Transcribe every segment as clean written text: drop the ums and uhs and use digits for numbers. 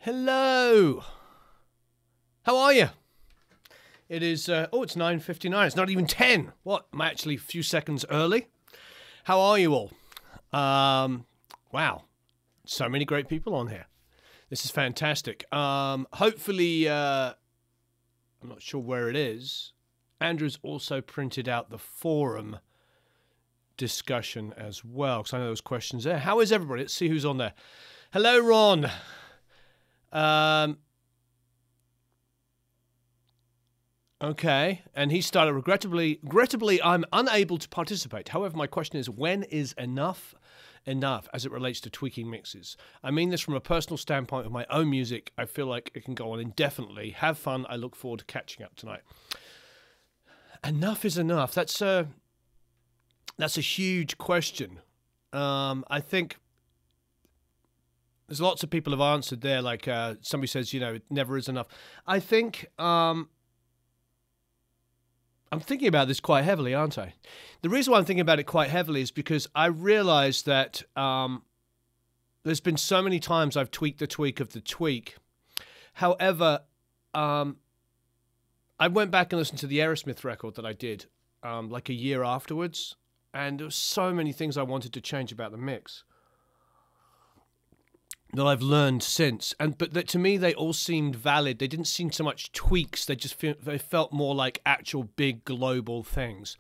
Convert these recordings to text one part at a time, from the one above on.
Hello. How are you? It is, it's 9:59. It's not even 10. What? I'm actually a few seconds early. How are you all? Wow. So many great people on here. This is fantastic. Hopefully, I'm not sure where it is. Andrew's also printed out the forum discussion as well, because I know there was questions there. How is everybody? Let's see who's on there. Hello, Ron. Okay, and he started, regrettably, I'm unable to participate. However, my question is, when is enough as it relates to tweaking mixes? I mean this from a personal standpoint of my own music. I feel like it can go on indefinitely. Have fun. I look forward to catching up tonight. Enough is enough. That's a huge question. I think there's lots of people have answered there, like somebody says, it never is enough. I think I'm thinking about this quite heavily, aren't I? The reason why I'm thinking about it quite heavily is because I realize that there's been so many times I've tweaked the tweak of the tweak. However, I went back and listened to the Aerosmith record that I did like a year afterwards, and there were so many things I wanted to change about the mix that I've learned since, but that to me they all seemed valid. They didn't seem so much tweaks. They felt more like actual big global things.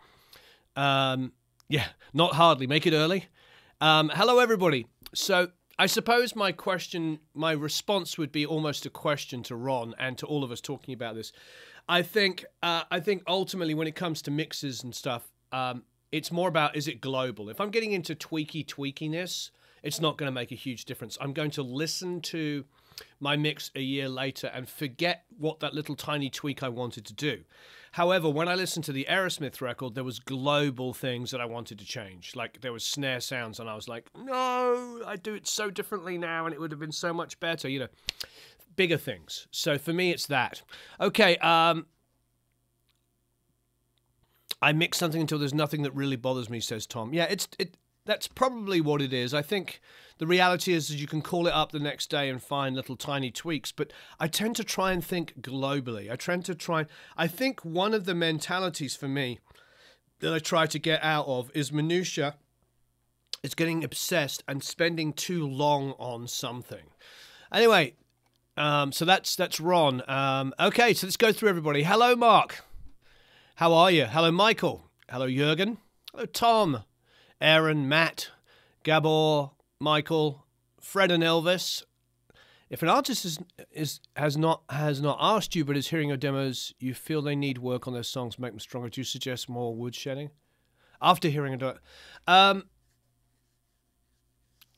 Yeah, not hardly. Make it early. Hello everybody. So I suppose my response would be almost a question to Ron and to all of us talking about this. I think ultimately when it comes to mixes and stuff, it's more about, is it global? If I'm getting into tweakiness, it's not going to make a huge difference. I'm going to listen to my mix a year later and forget what that little tiny tweak I wanted to do. However, when I listened to the Aerosmith record, there was global things that I wanted to change. Like there was snare sounds and I was like, no, I do it so differently now and it would have been so much better, bigger things. So for me, it's that. Okay, I mix something until there's nothing that really bothers me, says Tom. Yeah, that's probably what it is. I think the reality is that you can call it up the next day and find little tiny tweaks, but I tend to try and think globally. I think one of the mentalities for me that I try to get out of is minutia. It's getting obsessed and spending too long on something. Anyway, so that's Ron. Okay, so let's go through everybody. Hello, Mark. How are you? Hello, Michael. Hello, Jürgen. Hello, Tom. Aaron, Matt, Gabor, Michael, Fred, and Elvis. If an artist has not asked you but is hearing your demos, you feel they need work on their songs, make them stronger. Do you suggest more woodshedding? After hearing a demo,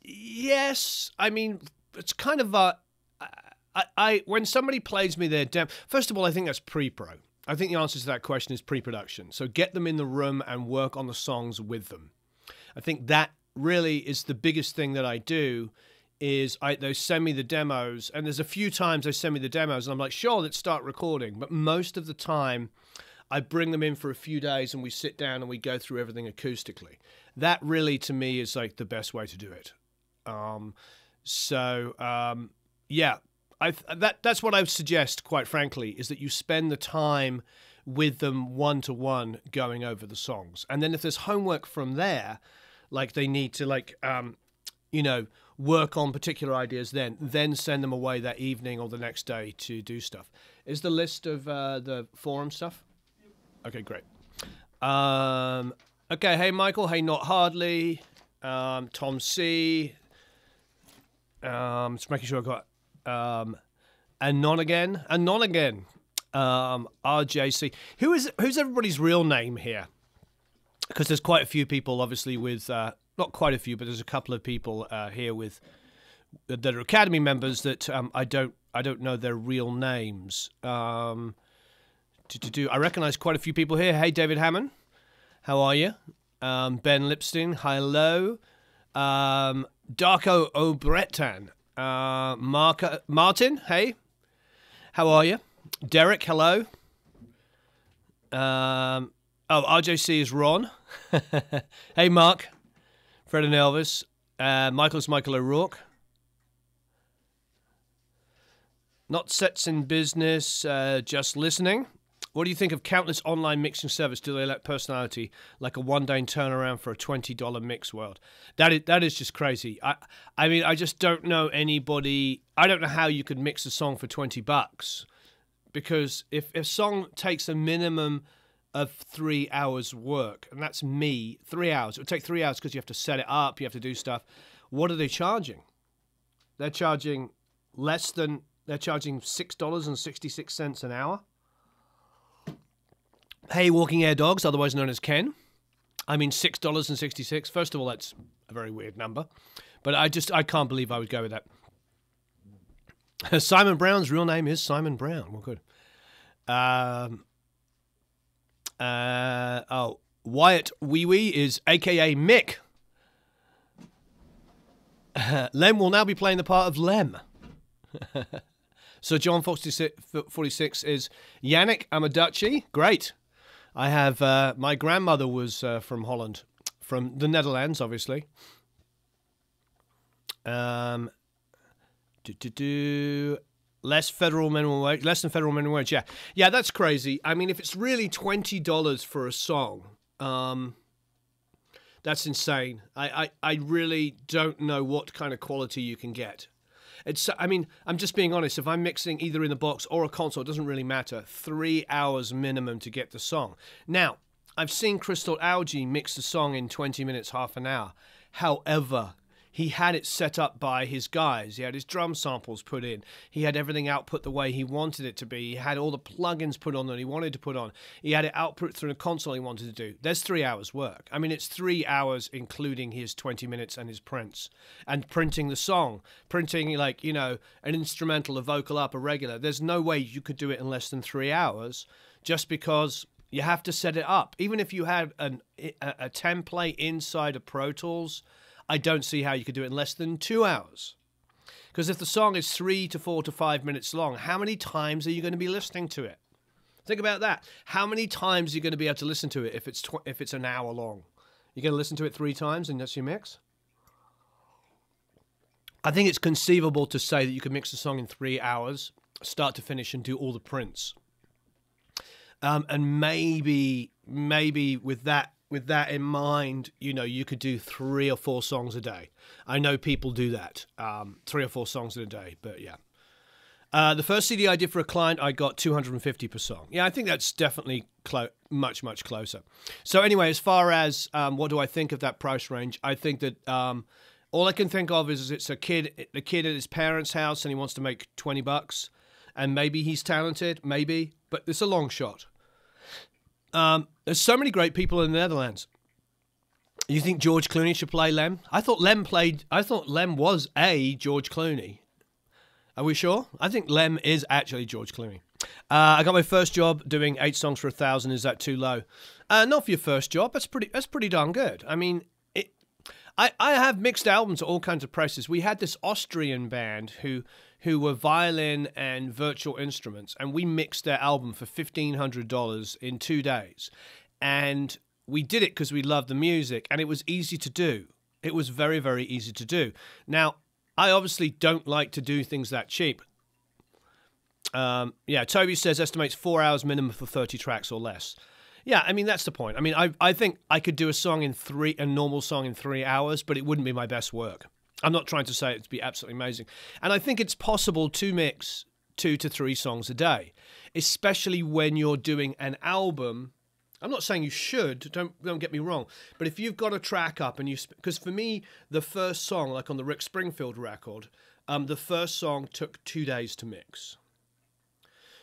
yes. I mean, it's kind of when somebody plays me their demo. First of all, I think that's pre-pro. I think the answer to that question is pre-production. So get them in the room and work on the songs with them. I think that really is the biggest thing that I do is they send me the demos, and there's a few times they send me the demos and I'm like, sure, let's start recording. But most of the time I bring them in for a few days and we sit down and we go through everything acoustically. That really to me is like the best way to do it. Yeah, that's what I would suggest, quite frankly, is that you spend the time with them one-to-one going over the songs. And then if there's homework from there, like they need to work on particular ideas, then send them away that evening or the next day to do stuff. Is the list of the forum stuff? Okay, great. Okay, hey Michael, hey Not Hardly, Tom C. Just making sure I got Anon again. RJC. Who's everybody's real name here? Because there's quite a few people, obviously, with not quite a few, but there's a couple of people here with that are Academy members that I don't know their real names. I recognize quite a few people here. Hey, David Hammond, how are you? Ben Lipstein, hello. Darko Obretan, Martin, hey, how are you? Derek, hello. RJC is Ron. Hey, Mark. Fred and Elvis. Michael O'Rourke. Not sets in business, just listening. What do you think of countless online mixing service? Do they lack personality, like a one-day turnaround for a $20 mix world? That is just crazy. I mean, I just don't know anybody. I don't know how you could mix a song for $20, because if a song takes a minimum of 3 hours work, and that's me, 3 hours. It would take 3 hours because you have to set it up, you have to do stuff. What are they charging? They're charging less than. They're charging $6.66 an hour. Hey, Walking Air Dogs, otherwise known as Ken. I mean, $6.66. First of all, that's a very weird number. But I can't believe I would go with that. Simon Brown's real name is Simon Brown. Well, good. Wyatt Wee Wee is a.k.a. Mick. Lem will now be playing the part of Lem. So John 46 is Yannick Amaducci. Great. I have, my grandmother was from Holland, from the Netherlands, obviously. Less federal minimum wage, less than federal minimum wage. Yeah, that's crazy. I mean, if it's really $20 for a song, that's insane. I really don't know what kind of quality you can get. I mean, I'm just being honest. If I'm mixing either in the box or a console, it doesn't really matter. 3 hours minimum to get the song. Now, I've seen Crystal Algae mix the song in 20 minutes, half an hour. However, he had it set up by his guys. He had his drum samples put in. He had everything output the way he wanted it to be. He had all the plugins put on that he wanted to put on. He had it output through the console he wanted to do. There's 3 hours work. I mean, it's 3 hours including his 20 minutes and his prints. And printing the song. Printing, like, you know, an instrumental, a vocal up, a regular. There's no way you could do it in less than 3 hours just because you have to set it up. Even if you have a template inside of Pro Tools, I don't see how you could do it in less than 2 hours. Because if the song is 3 to 4 to 5 minutes long, how many times are you going to be listening to it? Think about that. How many times are you going to be able to listen to it if it's an hour long? You're going to listen to it 3 times and that's your mix? I think it's conceivable to say that you could mix a song in 3 hours, start to finish, and do all the prints. And maybe with that in mind, you know, you could do 3 or 4 songs a day. I know people do that, 3 or 4 songs in a day, but yeah. The first CD I did for a client, I got $250 per song. Yeah, I think that's definitely much, much closer. So anyway, as far as what do I think of that price range, I think that all I can think of is it's a kid at his parents' house and he wants to make $20, and maybe he's talented, maybe, but it's a long shot. There's so many great people in the Netherlands. You think George Clooney should play Lem? I thought Lem was a George Clooney. Are we sure? I think Lem is actually George Clooney. I got my first job doing 8 songs for $1,000. Is that too low? Not for your first job. That's pretty darn good. I mean, I have mixed albums at all kinds of prices. We had this Austrian band who were violin and virtual instruments, and we mixed their album for $1,500 in 2 days. And we did it because we loved the music, and it was easy to do. It was very, very easy to do. Now, I obviously don't like to do things that cheap. Yeah, Toby says estimates 4 hours minimum for 30 tracks or less. Yeah, I mean, that's the point. I mean, I think I could do a normal song in 3 hours, but it wouldn't be my best work. I'm not trying to say it'd be absolutely amazing. And I think it's possible to mix 2 to 3 songs a day, especially when you're doing an album. I'm not saying you should, don't get me wrong, but if you've got a track up and because for me, the first song, like on the Rick Springfield record, the first song took 2 days to mix.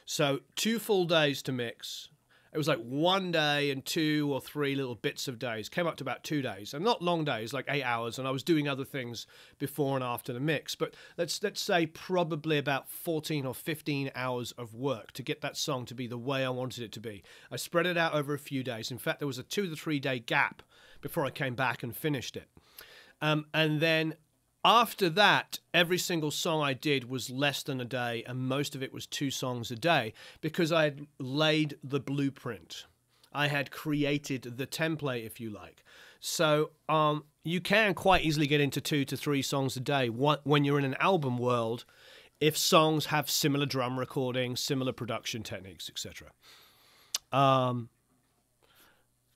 So 2 full days to mix. It was like 1 day and 2 or 3 little bits of days. Came up to about 2 days, and not long days, like 8 hours. And I was doing other things before and after the mix. But let's say probably about 14 or 15 hours of work to get that song to be the way I wanted it to be. I spread it out over a few days. In fact, there was a 2 to 3 day gap before I came back and finished it. And then after that, every single song I did was less than a day, and most of it was 2 songs a day because I had laid the blueprint. I had created the template, if you like. So you can quite easily get into 2 to 3 songs a day when you're in an album world. if songs have similar drum recording, similar production techniques, etc.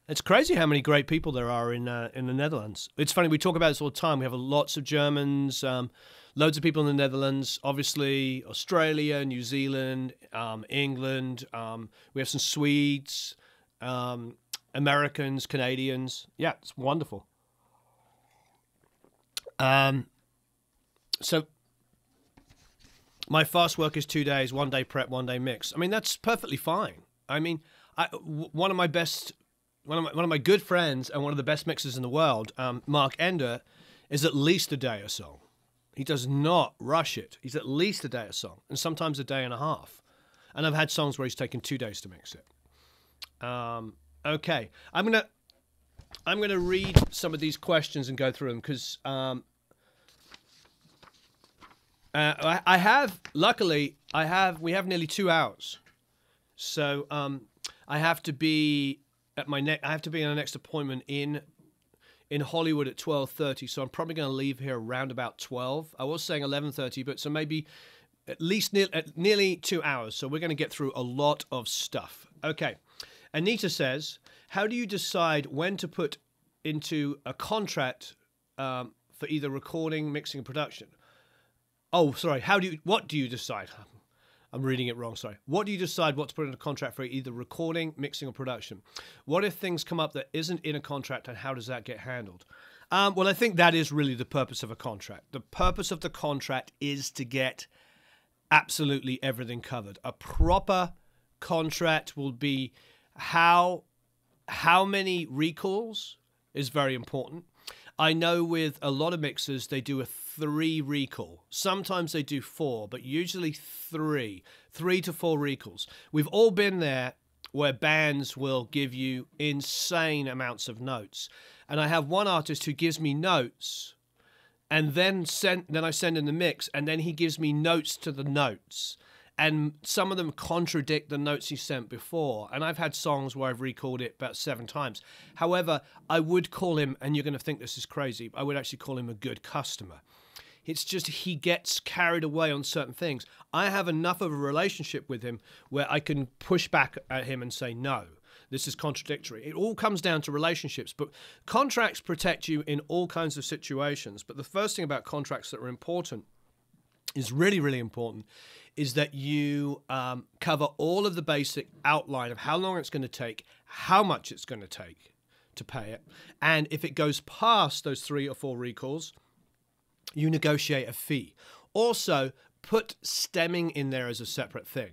It's crazy how many great people there are in the Netherlands. It's funny, we talk about this all the time. We have lots of Germans, loads of people in the Netherlands, obviously Australia, New Zealand, England. We have some Swedes, Americans, Canadians. Yeah, it's wonderful. So my fast work is 2 days, 1 day prep, 1 day mix. I mean, that's perfectly fine. I mean, one of my good friends and one of the best mixers in the world, Mark Ender, is at least a day a song. He does not rush it. He's at least a day a song, and sometimes a day and a half. And I've had songs where he's taken 2 days to mix it. Okay, I'm gonna read some of these questions and go through them because we have nearly 2 hours, so I have to be at I have to be on the next appointment in Hollywood at 12:30, so I'm probably going to leave here around about 12. I was saying 11:30, but so maybe at least nearly 2 hours. So we're going to get through a lot of stuff. Okay, Anita says, how do you decide when to put into a contract for either recording, mixing, and production? Oh, sorry. What do you decide? I'm reading it wrong, sorry. What do you decide what to put in a contract for either recording, mixing, or production? What if things come up that isn't in a contract, and how does that get handled? Well, I think that is really the purpose of a contract. The purpose of the contract is to get absolutely everything covered. A proper contract will be how many recalls is very important. I know with a lot of mixers, they do a 3 recall. Sometimes they do 4, but usually 3 to 4 recalls. We've all been there where bands will give you insane amounts of notes. And I have one artist who gives me notes and then I send in the mix, and then he gives me notes to the notes. And some of them contradict the notes he sent before. And I've had songs where I've recalled it about 7 times. However, I would call him, and you're going to think this is crazy, I would actually call him a good customer. It's just he gets carried away on certain things. I have enough of a relationship with him where I can push back at him and say, no, this is contradictory. It all comes down to relationships. But contracts protect you in all kinds of situations. But the first thing about contracts that are important is really, really important, is that you cover all of the basic outline of how long it's going to take, how much it's going to take to pay it. And if it goes past those 3 or 4 recalls, you negotiate a fee. Also, put stemming in there as a separate thing.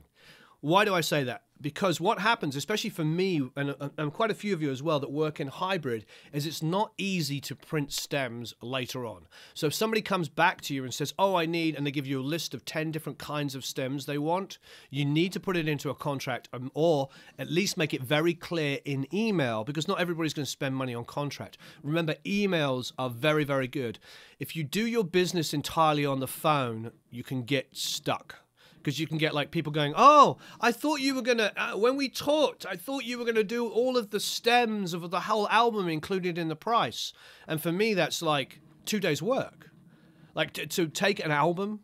Why do I say that? Because what happens, especially for me, and quite a few of you as well that work in hybrid, is it's not easy to print stems later on. So if somebody comes back to you and says, oh, I need, and they give you a list of 10 different kinds of stems they want, you need to put it into a contract, or at least make it very clear in email, because not everybody's going to spend money on contract. Remember, emails are very, very good. If you do your business entirely on the phone, you can get stuck. Because you can get like people going, oh, I thought you were going to, when we talked, I thought you were going to do all of the stems of the whole album included in the price. And for me, that's like 2 days work. Like to take an album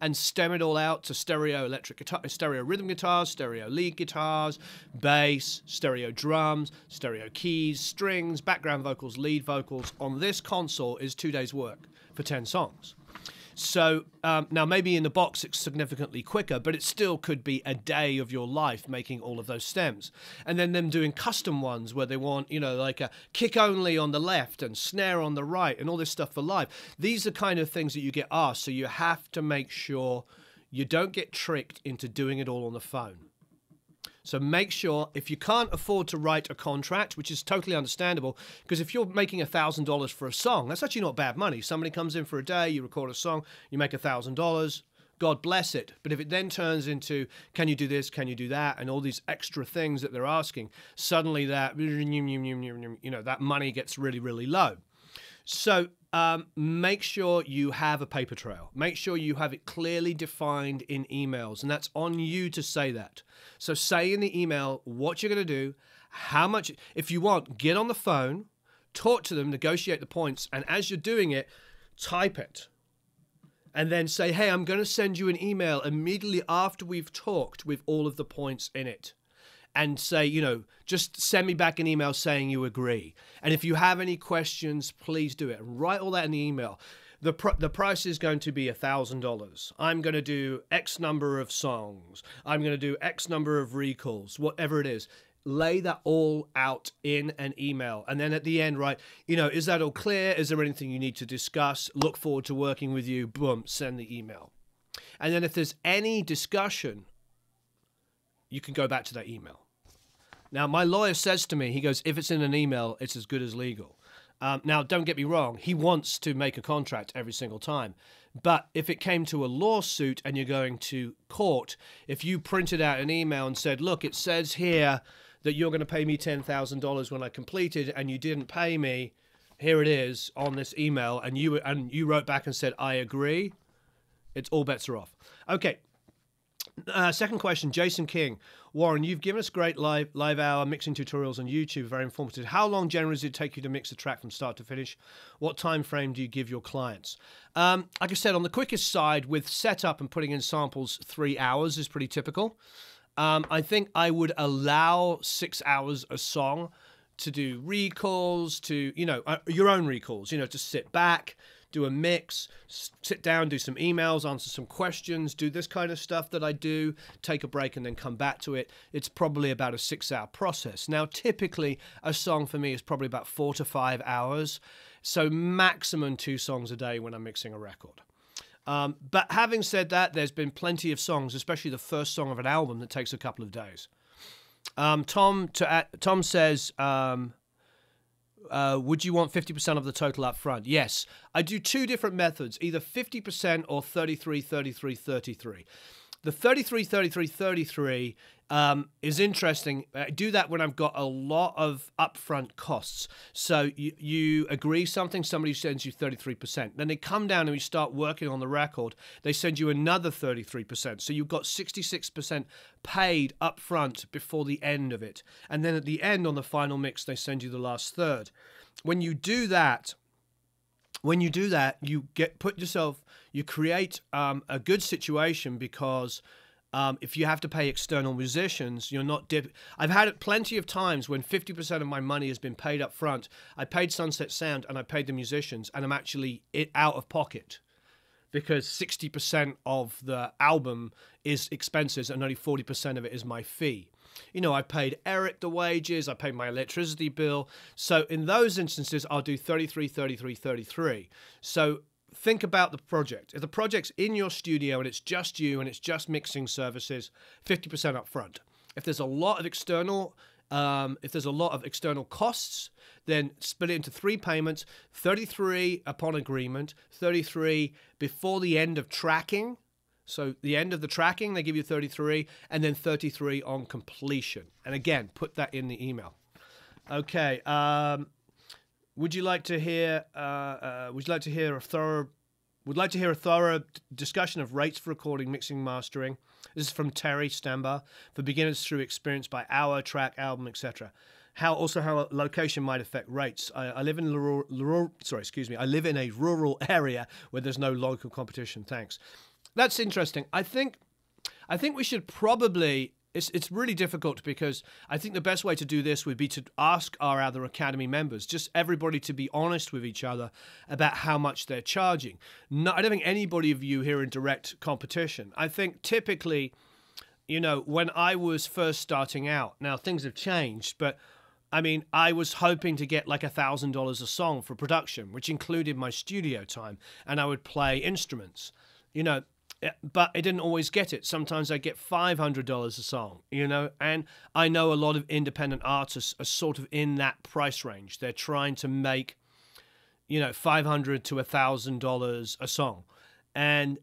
and stem it all out to stereo electric guitar, stereo rhythm guitars, stereo lead guitars, bass, stereo drums, stereo keys, strings, background vocals, lead vocals on this console is 2 days work for 10 songs. So now maybe in the box it's significantly quicker, but it still could be a day of your life making all of those stems. And then them doing custom ones where they want, you know, like a kick only on the left and snare on the right and all this stuff for live. These are kind of things that you get asked, so you have to make sure you don't get tricked into doing it all on the phone. So make sure, if you can't afford to write a contract, which is totally understandable, because if you're making $1,000 for a song, that's actually not bad money. Somebody comes in for a day, you record a song, you make $1,000, God bless it. But if it then turns into, can you do this, can you do that, and all these extra things that they're asking, suddenly that, you know, that money gets really, really low. So make sure you have a paper trail. Make sure you have it clearly defined in emails, and that's on you to say that. So say in the email what you're going to do, how much, if you want, get on the phone, talk to them, negotiate the points, and as you're doing it, type it. and then say, hey, I'm going to send you an email immediately after we've talked with all of the points in it. And say, just send me back an email saying you agree. And if you have any questions, please do it. And write all that in the email. The price is going to be $1,000. I'm going to do X number of songs. I'm going to do X number of recalls, whatever it is. Lay that all out in an email. And then at the end, right, is that all clear? Is there anything you need to discuss? Look forward to working with you. Boom, send the email. And then if there's any discussion, you can go back to that email. Now, my lawyer says to me, he goes, if it's in an email, it's as good as legal. Now, don't get me wrong. He wants to make a contract every single time. But if it came to a lawsuit and you're going to court, if you printed out an email and said, look, it says here that you're going to pay me $10,000 when I completed and you didn't pay me, here it is on this email, and you wrote back and said, I agree, it's all bets are off. Okay. Second question, Jason King. Warren, you've given us great live hour mixing tutorials on YouTube, very informative. How long generally does it take you to mix a track from start to finish? What time frame do you give your clients? Like I said, on the quickest side, with setup and putting in samples, 3 hours is pretty typical. I think I would allow 6 hours a song to do recalls, to, your own recalls, to sit back, do a mix, sit down, do some emails, answer some questions, do this kind of stuff that I do, take a break and then come back to it. It's probably about a 6-hour process. Now, typically, a song for me is probably about 4 to 5 hours. So maximum 2 songs a day when I'm mixing a record. But having said that, there's been plenty of songs, especially the first song of an album, that takes a couple of days. Tom says, would you want 50% of the total up front? Yes. I do 2 different methods, either 50% or 33, 33, 33. The 33, 33, 33 is interesting. I do that when I've got a lot of upfront costs. So you agree something, somebody sends you 33%. Then they come down and we start working on the record. They send you another 33%. So you've got 66% paid upfront before the end of it. And then at the end on the final mix, they send you the last third. When you do that, you create a good situation, because if you have to pay external musicians, you're not I've had it plenty of times when 50% of my money has been paid up front. I paid Sunset Sound and I paid the musicians, and I'm actually out of pocket, because 60% of the album is expenses and only 40% of it is my fee. I paid Eric the wages, I paid my electricity bill. So in those instances, I'll do 33, 33, 33. So think about the project. If the project's in your studio and it's just you and it's just mixing services, 50% up front. If there's a lot of external costs, then split it into 3 payments: 33 upon agreement, 33 before the end of tracking. So the end of the tracking, they give you 33, and then 33 on completion. And again, put that in the email. Okay. Would you like to hear a thorough discussion of rates for recording, mixing, mastering? This is from Terry Stambar. For beginners through experience by hour, track, album, etc. How a location might affect rates. I live in I live in a rural area where there's no local competition. Thanks. That's interesting. I think we should probably. It's really difficult, because I think the best way to do this would be to ask our other Academy members, just everybody, to be honest with each other about how much they're charging. I don't think anybody of you here in direct competition. I think typically, when I was first starting out, now things have changed, but I mean, I was hoping to get like $1,000 a song for production, which included my studio time, and I would play instruments, but I didn't always get it. Sometimes I get $500 a song, and I know a lot of independent artists are sort of in that price range. They're trying to make, $500 to $1,000 a song. And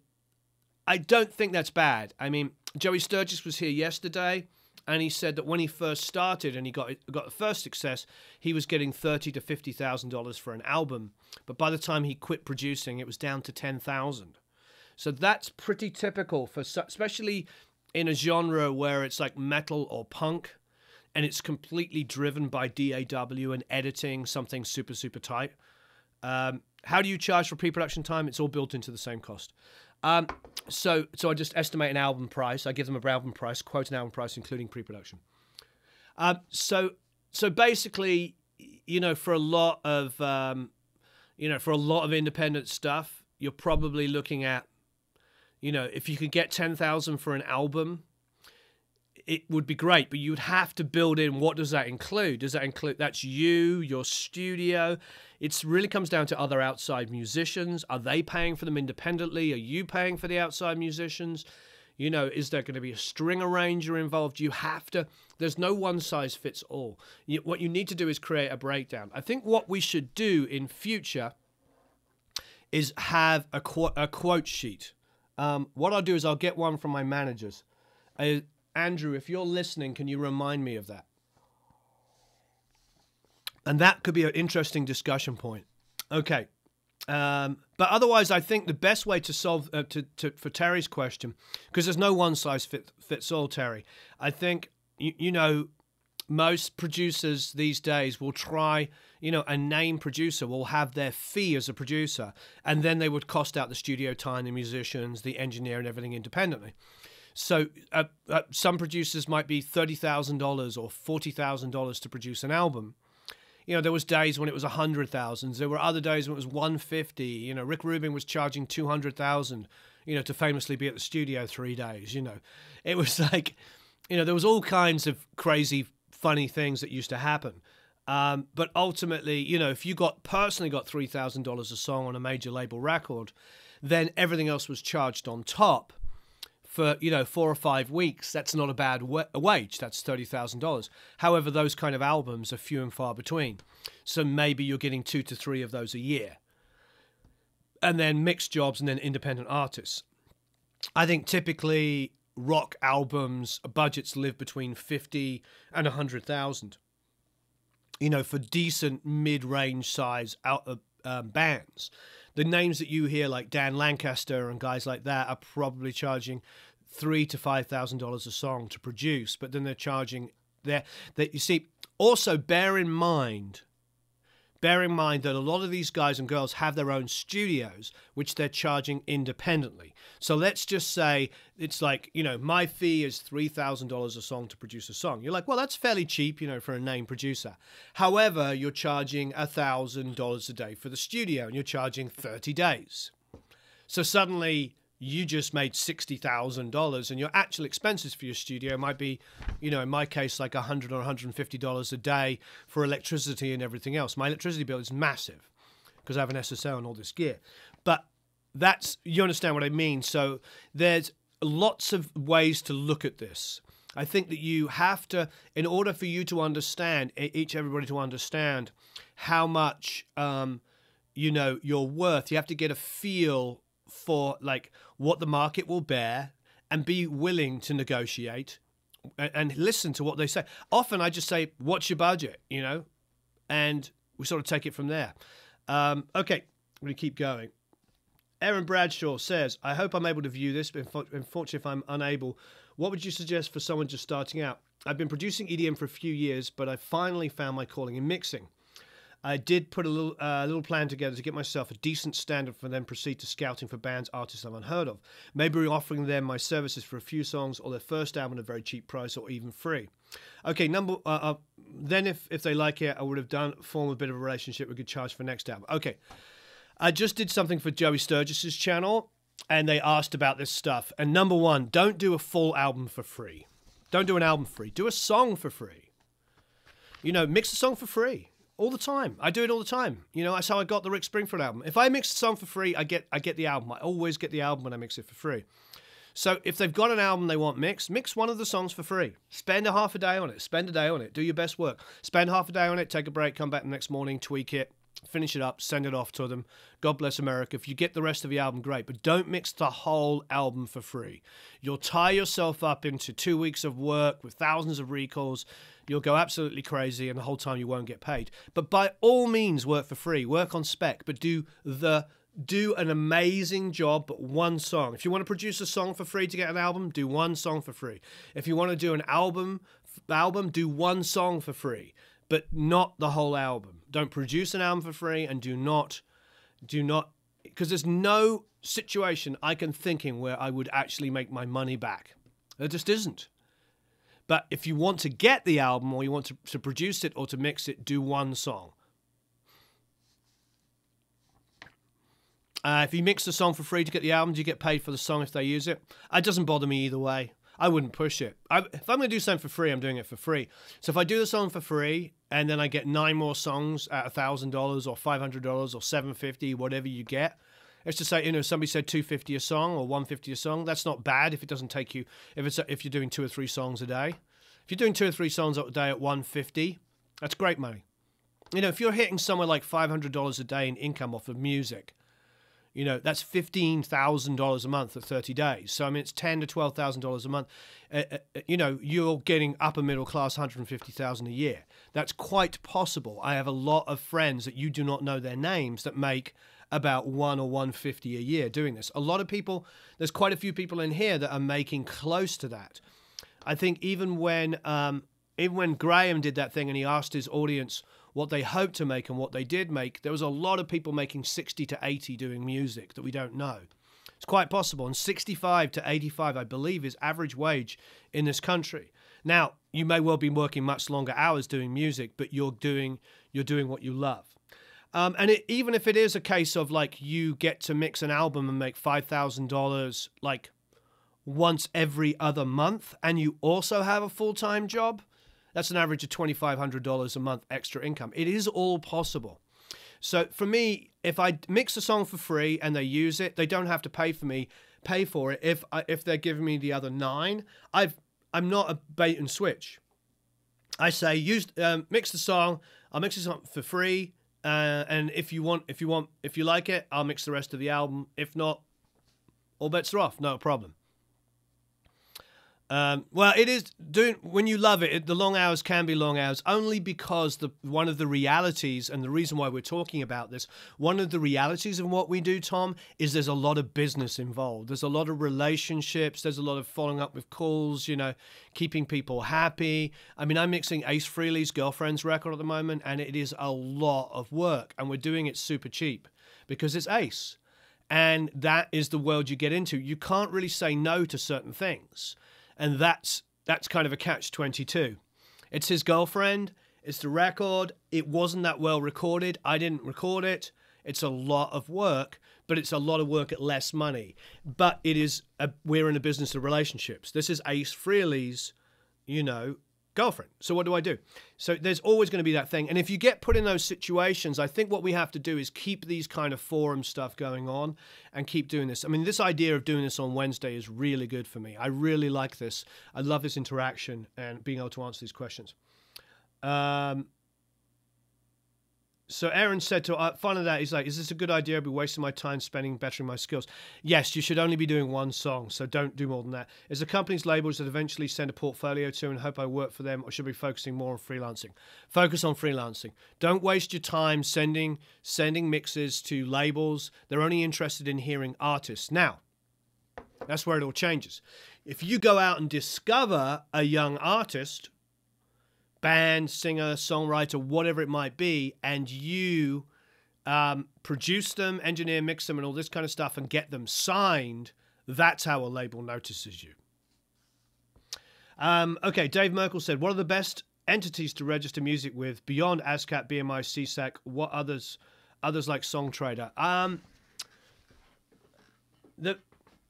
I don't think that's bad. I mean, Joey Sturgis was here yesterday, and he said that when he first started and he got the first success, he was getting $30,000 to $50,000 for an album. But by the time he quit producing, it was down to $10,000. So that's pretty typical especially in a genre where it's like metal or punk, and it's completely driven by DAW and editing something super, super tight. How do you charge for pre-production time? It's all built into the same cost. So I just estimate an album price. I give them a album price, quote an album price, including pre-production. So basically, for a lot of independent stuff, you're probably looking at, if you could get 10,000 for an album, it would be great, but you'd have to build in, what does that include? Does that include, that's you, your studio? It really comes down to other outside musicians. Are they paying for them independently? Are you paying for the outside musicians? Is there going to be a string arranger involved? You have to, there's no one size fits all. What you need to do is create a breakdown. I think what we should do in future is have a quote sheet. What I'll do is I'll get one from my managers. Andrew, if you're listening, can you remind me of that? And that could be an interesting discussion point. Okay. But otherwise, I think the best way to solve for Terry's question, because there's no one size fits all, Terry. I think most producers these days will try, a name producer will have their fee as a producer, and then they would cost out the studio time, the musicians, the engineer, and everything independently. So some producers might be $30,000 or $40,000 to produce an album. There was days when it was $100,000. There were other days when it was $150,000. Rick Rubin was charging $200,000, to famously be at the studio 3 days. It was like, there was all kinds of crazy, funny things that used to happen. But ultimately, if you personally got $3,000 a song on a major label record, then everything else was charged on top. For 4 or 5 weeks, that's not a bad wage. That's $30,000. However, those kind of albums are few and far between. So maybe you're getting 2 to 3 of those a year. And then mixed jobs and then independent artists. I think typically rock albums budgets live between 50 and 100,000. For decent mid-range size bands. The names that you hear, like Dan Lancaster and guys like that, are probably charging $3,000 to $5,000 a song to produce, but then they're charging that. You see, also bear in mind that a lot of these guys and girls have their own studios, which they're charging independently. So let's just say it's like, my fee is $3,000 a song to produce a song. You're like, well, that's fairly cheap, for a name producer. However, you're charging $1,000 a day for the studio, and you're charging 30 days. So suddenly you just made $60,000, and your actual expenses for your studio might be, in my case, like $100 or $150 a day for electricity and everything else. My electricity bill is massive because I have an SSL and all this gear. But you understand what I mean. So there's lots of ways to look at this. I think that you have to, in order for you to understand, everybody to understand how much, you're worth, you have to get a feel for like what the market will bear and be willing to negotiate and listen to what they say. Often I just say, what's your budget, and we sort of take it from there. Okay, I'm going to keep going. Aaron Bradshaw says, I hope I'm able to view this, but unfortunately if I'm unable, what would you suggest for someone just starting out? I've been producing EDM for a few years, but I finally found my calling in mixing. I did put a little plan together to get myself a decent standard for then proceed to scouting for bands, artists I've unheard of. Maybe offering them my services for a few songs or their first album at a very cheap price or even free. Okay, then if they like it, I would have formed a bit of a relationship we could charge for next album. Okay, I just did something for Joey Sturgis's channel, and they asked about this stuff. And number one, don't do a full album for free. Don't do an album free. Do a song for free. Mix a song for free. All the time. I do it all the time. That's how I got the Rick Springfield album. If I mix a song for free, I get the album. I always get the album when I mix it for free. So if they've got an album they want mix one of the songs for free. Spend a half a day on it. Spend a day on it. Do your best work. Spend half a day on it, take a break, come back the next morning, tweak it, finish it up, send it off to them. God bless America. If you get the rest of the album, great. But don't mix the whole album for free. You'll tie yourself up into 2 weeks of work with thousands of recalls. You'll go absolutely crazy, and the whole time you won't get paid. But by all means, work for free. Work on spec, but do an amazing job, but one song. If you want to produce a song for free to get an album, do one song for free. If you want to do an album, do one song for free, but not the whole album. Don't produce an album for free, and do not Do not, because there's no situation I can think in where I would actually make my money back. There just isn't. But if you want to get the album, or you want to produce it or to mix it, do one song. If you mix the song for free to get the album, do you get paid for the song if they use it? It doesn't bother me either way. I wouldn't push it. If I'm going to do something for free, I'm doing it for free. So if I do the song for free and then I get 9 more songs at $1,000 or $500 or $750, whatever you get, let's just say, somebody said $250 a song or $150 a song. That's not bad if it doesn't take you, if you're doing 2 or 3 songs a day. If you're doing 2 or 3 songs a day at $150, that's great money. If you're hitting somewhere like $500 a day in income off of music, that's $15,000 a month for 30 days. So, I mean, it's $10,000 to $12,000 a month. You're getting upper middle class $150,000 a year. That's quite possible. I have a lot of friends that you do not know their names that make about $1 or $150 a year doing this. A lot of people, there's quite a few people in here that are making close to that. I think even when Graham did that thing and he asked his audience what they hoped to make and what they did make, there was a lot of people making 60 to 80 doing music that we don't know. It's quite possible. And 65 to 85, I believe, is average wage in this country. Now, you may well be working much longer hours doing music, but you're doing what you love. Even if it is a case of like you get to mix an album and make $5,000 like once every other month, and you also have a full-time job, that's an average of $2,500 a month extra income. It is all possible. So for me, if I mix a song for free and they use it, they don't have to pay for it. If they're giving me the other 9, I'm not a bait and switch. I say mix the song. I'll mix the song for free, and if you like it, I'll mix the rest of the album. If not, all bets are off. No problem. Well, it is when you love it, the long hours can be long hours only because one of the realities, and the reason why we're talking about this, one of the realities of what we do, Tom, is there's a lot of business involved. There's a lot of relationships. There's a lot of following up with calls, keeping people happy. I mean, I'm mixing Ace Frehley's Girlfriend's record at the moment, and it is a lot of work, and we're doing it super cheap because it's Ace. And that is the world you get into. You can't really say no to certain things. And that's kind of a catch-22. It's his girlfriend. It's the record. It wasn't that well recorded. I didn't record it. It's a lot of work, but it's a lot of work at less money. But we're in a business of relationships. This is Ace Frehley's, girlfriend. So what do I do? So there's always going to be that thing. And if you get put in those situations, I think what we have to do is keep these kind of forum stuff going on and keep doing this. I mean, this idea of doing this on Wednesday is really good for me. I really like this. I love this interaction and being able to answer these questions. So Aaron said to finally that, he's like, is this a good idea? I'll be wasting my time spending bettering my skills. Yes, you should only be doing one song, so don't do more than that. Is the company's labels that eventually send a portfolio to and hope I work for them, or should I be focusing more on freelancing? Focus on freelancing. Don't waste your time sending mixes to labels. They're only interested in hearing artists. Now, that's where it all changes. If you go out and discover a young artist, band, singer, songwriter, whatever it might be, and you produce them, engineer, mix them, and all this kind of stuff, and get them signed, that's how a label notices you. Okay, Dave Merkel said, what are the best entities to register music with beyond ASCAP, BMI, CSAC? What others like Songtradr? I'm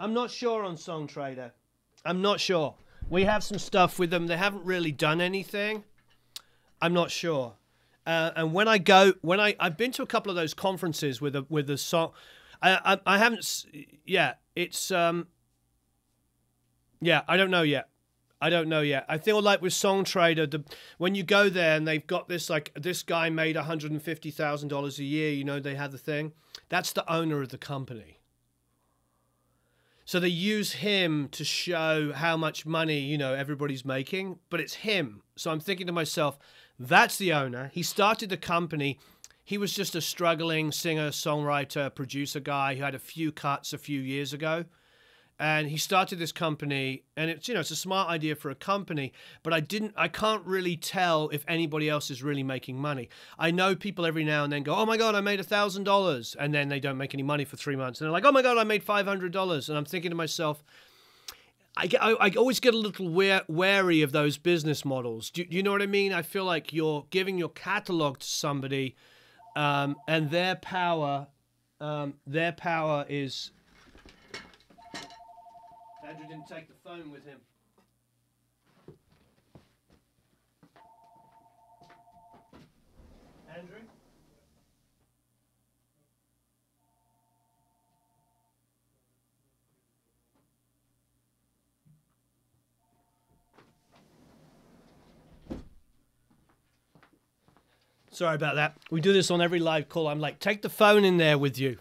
not sure on Songtradr. I'm not sure. We have some stuff with them. They haven't really done anything. I'm not sure. And when I've been to a couple of those conferences with a song. I haven't. Yeah, it's I don't know yet. I feel like with Songtradr, when you go there and they've got this, like, this guy made $150,000 a year. They have the thing. That's the owner of the company. So they use him to show how much money, everybody's making, but it's him. So I'm thinking to myself, that's the owner. He started the company. He was just a struggling singer, songwriter, producer guy who had a few cuts a few years ago. and he started this company, and it's, you know, it's a smart idea for a company, but I can't really tell if anybody else is really making money. I know people every now and then go, oh my God, I made $1,000, and then they don't make any money for 3 months, and they're like, oh my God, I made $500, and I'm thinking to myself, I always get a little wary of those business models. Do you know what I mean? I feel like you're giving your catalog to somebody, and their power is. Andrew didn't take the phone with him. Andrew? Sorry about that. We do this on every live call. I'm like, take the phone in there with you.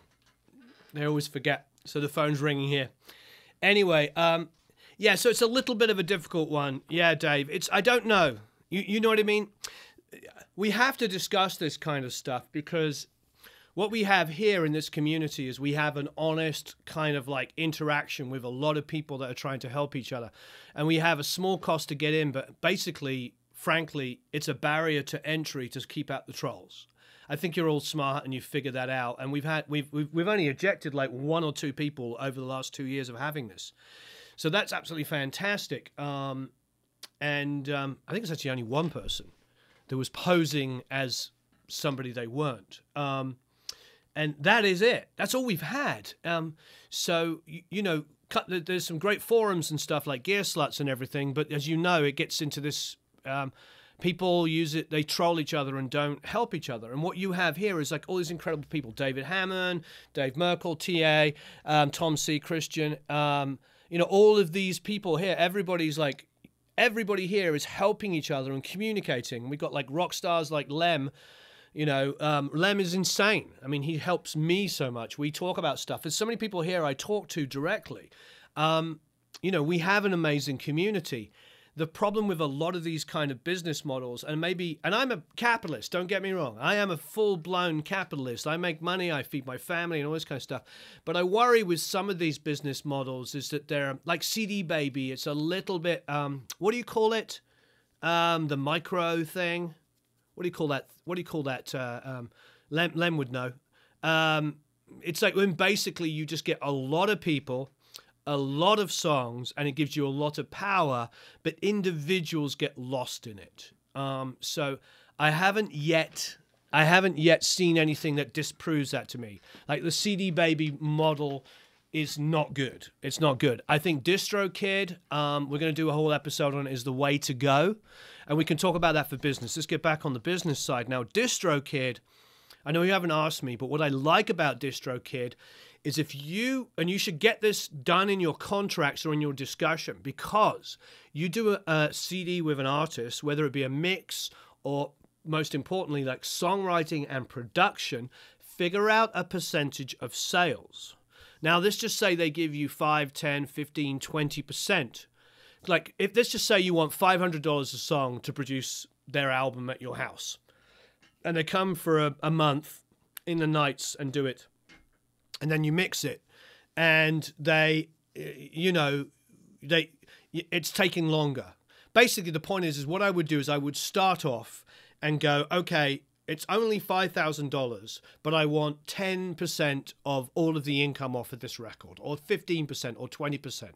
They always forget. So the phone's ringing here. Anyway, yeah, so it's a little bit of a difficult one. Yeah, Dave, I don't know. You know what I mean? We have to discuss this kind of stuff because what we have here in this community is we have an honest kind of like interaction with a lot of people that are trying to help each other. And we have a small cost to get in, but basically, frankly, it's a barrier to entry to keep out the trolls. I think you're all smart and you figured that out. And we've only ejected like 1 or 2 people over the last 2 years of having this, so that's absolutely fantastic. I think it's actually only one person that was posing as somebody they weren't, and that is it. That's all we've had. So you know, there's some great forums and stuff like Gearsluts and everything, but as you know, it gets into this. People use it, they troll each other and don't help each other. And what you have here is like all these incredible people, David Hammond, Dave Merkel, TA, Tom C, Christian, you know, all of these people here, everybody here is helping each other and communicating. We've got like rock stars like Lem, you know, Lem is insane. I mean, he helps me so much. We talk about stuff. There's so many people here I talk to directly. You know, we have an amazing community. The problem with a lot of these kind of business models, and I'm a capitalist, don't get me wrong. I am a full-blown capitalist. I make money, I feed my family and all this kind of stuff. But I worry with some of these business models is that they're like CD Baby. It's a little bit, what do you call it? The micro thing. What do you call that? What do you call that? Lem would know. It's like when basically you just get a lot of people, a lot of songs, and it gives you a lot of power, but individuals get lost in it. So I haven't yet seen anything that disproves that to me. Like the CD Baby model is not good. It's not good. I think DistroKid, we're going to do a whole episode on it, is the way to go. And we can talk about that for business. Let's get back on the business side. Now, DistroKid, I know you haven't asked me, but what I like about DistroKid is you should get this done in your contracts or in your discussion, because you do a CD with an artist, whether it be a mix or most importantly, like songwriting and production, figure out a percentage of sales. Now, let's just say they give you 5, 10, 15, 20%. Like, let's just say you want $500 a song to produce their album at your house, and they come for a month in the nights and do it. And then you mix it, and it's taking longer. Basically, the point is what I would do is I would start off and go, okay, it's only $5,000, but I want 10% of all of the income off of this record, or 15% or 20%.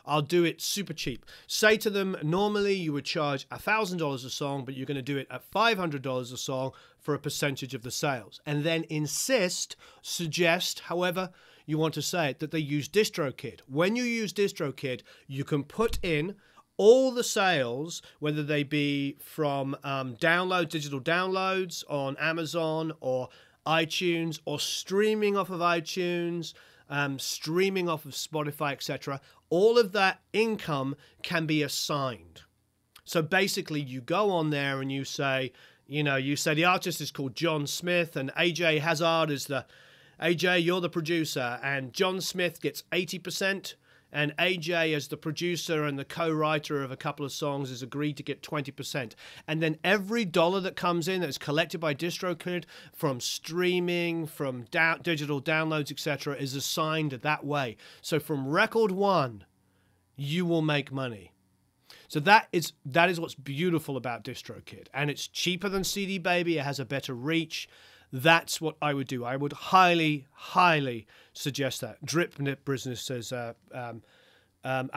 I'll do it super cheap. Say to them, normally you would charge $1,000 a song, but you're going to do it at $500 a song for a percentage of the sales. And then suggest, however you want to say it, that they use DistroKid. When you use DistroKid, you can put in all the sales, whether they be from digital downloads on Amazon or iTunes, or streaming off of iTunes, streaming off of Spotify, etc. All of that income can be assigned. So basically, you go on there and you say the artist is called John Smith, and AJ Hazard is AJ, you're the producer, and John Smith gets 80%. And AJ, as the producer and the co-writer of a couple of songs, has agreed to get 20%. And then every dollar that comes in that's collected by DistroKid from streaming, from digital downloads, etc., is assigned that way. So from record one, you will make money. So that is what's beautiful about DistroKid. And it's cheaper than CD Baby. It has a better reach. That's what I would do. I would highly, highly suggest that. Drip Nip Business says, I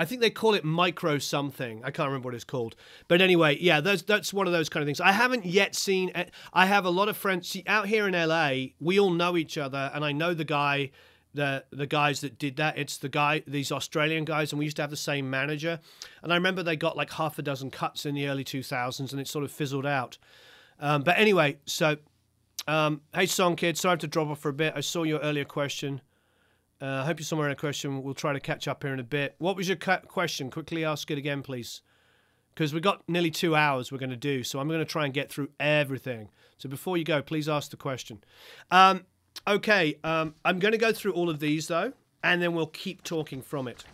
think they call it micro something. I can't remember what it's called. But anyway, yeah, that's one of those kind of things. I haven't yet seen, I have a lot of friends. See, out here in LA, we all know each other, and I know the guy, the guys that did that. It's the guy, these Australian guys, and we used to have the same manager. And I remember they got like half a dozen cuts in the early 2000s, and it sort of fizzled out. But anyway, so... hey, Song Kid, sorry to drop off for a bit. I saw your earlier question. I hope you saw my earlier question. We'll try to catch up here in a bit. What was your question? Quickly ask it again, please. Because we've got nearly 2 hours we're going to do, so I'm going to try and get through everything. So before you go, please ask the question. Okay, I'm going to go through all of these, though, and then we'll keep talking from it.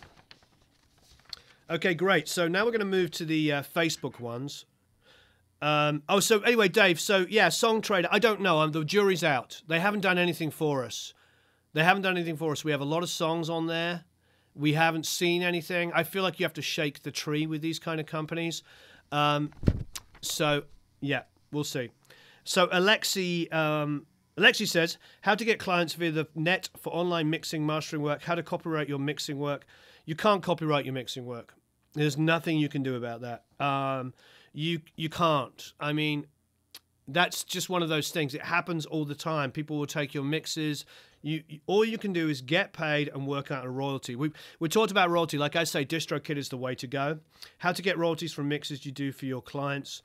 Okay, great. So now we're going to move to the Facebook ones. So anyway, Dave, so yeah, Song Trader, I don't know, the jury's out. They haven't done anything for us. We have a lot of songs on there. We haven't seen anything. I feel like you have to shake the tree with these kind of companies. So yeah, we'll see. So Alexi says, how to get clients via the net for online mixing, mastering work, how to copyright your mixing work. You can't copyright your mixing work. There's nothing you can do about that. You can't. I mean, that's just one of those things. It happens all the time. People will take your mixes. All you can do is get paid and work out a royalty. We talked about royalty. Like I say, DistroKid is the way to go. How to get royalties from mixes you do for your clients.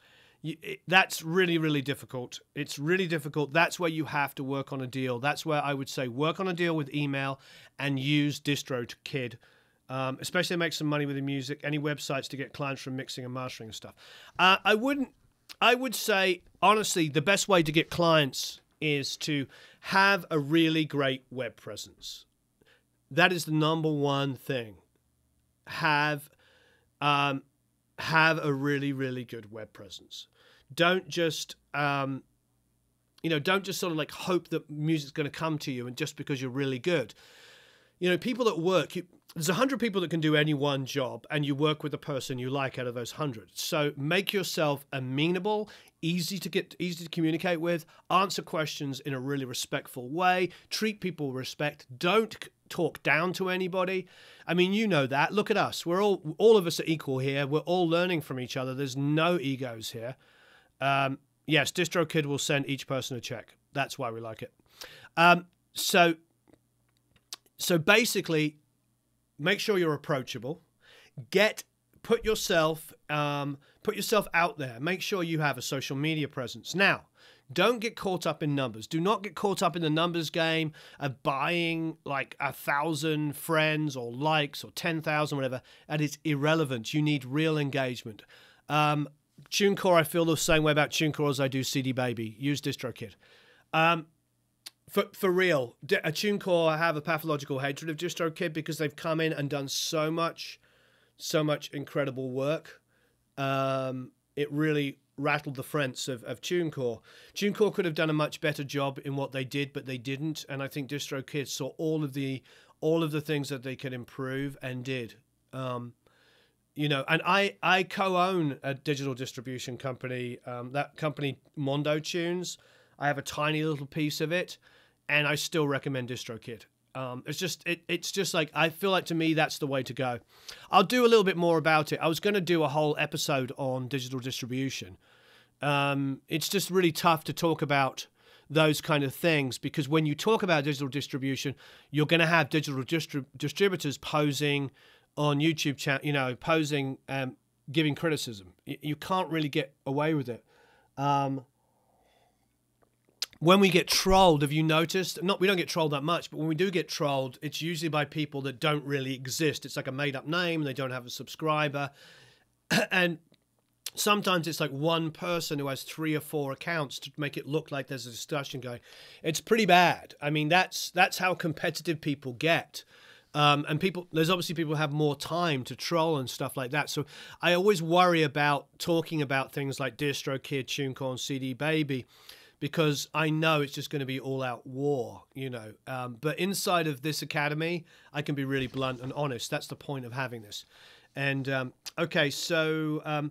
That's really, really difficult. It's really difficult. That's where you have to work on a deal. That's where I would say work on a deal with email and use DistroKid. Especially make some money with the music, any websites to get clients from mixing and mastering and stuff. I would say, honestly, the best way to get clients is to have a really great web presence. That is the number one thing. Have a really, really good web presence. Don't just, don't just sort of like hope that music's going to come to you and just because you're really good. People at work, there's 100 people that can do any one job, and you work with the person you like out of those 100. So make yourself amenable, easy to communicate with, answer questions in a really respectful way, treat people with respect, don't talk down to anybody. I mean, you know that. Look at us. We're all of us are equal here. We're all learning from each other. There's no egos here. Yes, DistroKid will send each person a check. That's why we like it. So basically, make sure you're approachable. Put yourself out there. Make sure you have a social media presence. Now, don't get caught up in numbers. Do not get caught up in the numbers game of buying like 1,000 friends or likes or 10,000, whatever. That is irrelevant. You need real engagement. TuneCore, I feel the same way about TuneCore as I do CD Baby. Use DistroKid. For real, TuneCore have a pathological hatred of DistroKid because they've come in and done so much incredible work. It really rattled the fronts of TuneCore. TuneCore could have done a much better job in what they did, but they didn't. And I think DistroKid saw all of the things that they could improve and did. And I co-own a digital distribution company. That company, Mondo Tunes. I have a tiny little piece of it, and I still recommend DistroKid. It's just like, I feel like to me that's the way to go. I'll do a little bit more about it. I was going to do a whole episode on digital distribution. It's just really tough to talk about those kind of things because when you talk about digital distribution, you're going to have digital distributors posing on YouTube channel, posing, giving criticism. You can't really get away with it. When we get trolled, have you noticed? We don't get trolled that much, but when we do get trolled, it's usually by people that don't really exist. It's like a made-up name, and they don't have a subscriber. And sometimes it's like one person who has 3 or 4 accounts to make it look like there's a discussion going. It's pretty bad. I mean, that's how competitive people get. And there's obviously people who have more time to troll and stuff like that. So I always worry about talking about things like DistroKid, TuneCore, CD Baby, because I know it's just going to be all-out war, you know. But inside of this academy, I can be really blunt and honest. That's the point of having this. And okay, so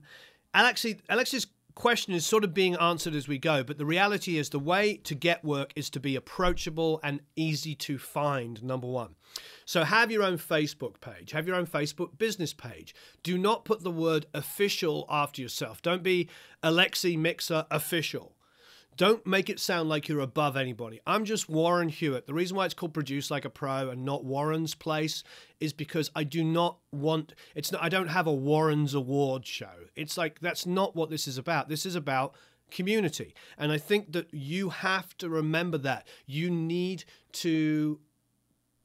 Alex's question is sort of being answered as we go, but the reality is the way to get work is to be approachable and easy to find, number one. So have your own Facebook page, have your own Facebook business page. Do not put the word official after yourself. Don't be Alexi Mixer official. Don't make it sound like you're above anybody. I'm just Warren Hewitt. The reason why it's called Produce Like a Pro and not Warren's Place is because I do not want, I don't have a Warren's Award show. It's like, that's not what this is about. This is about community. And I think that you have to remember that. You need to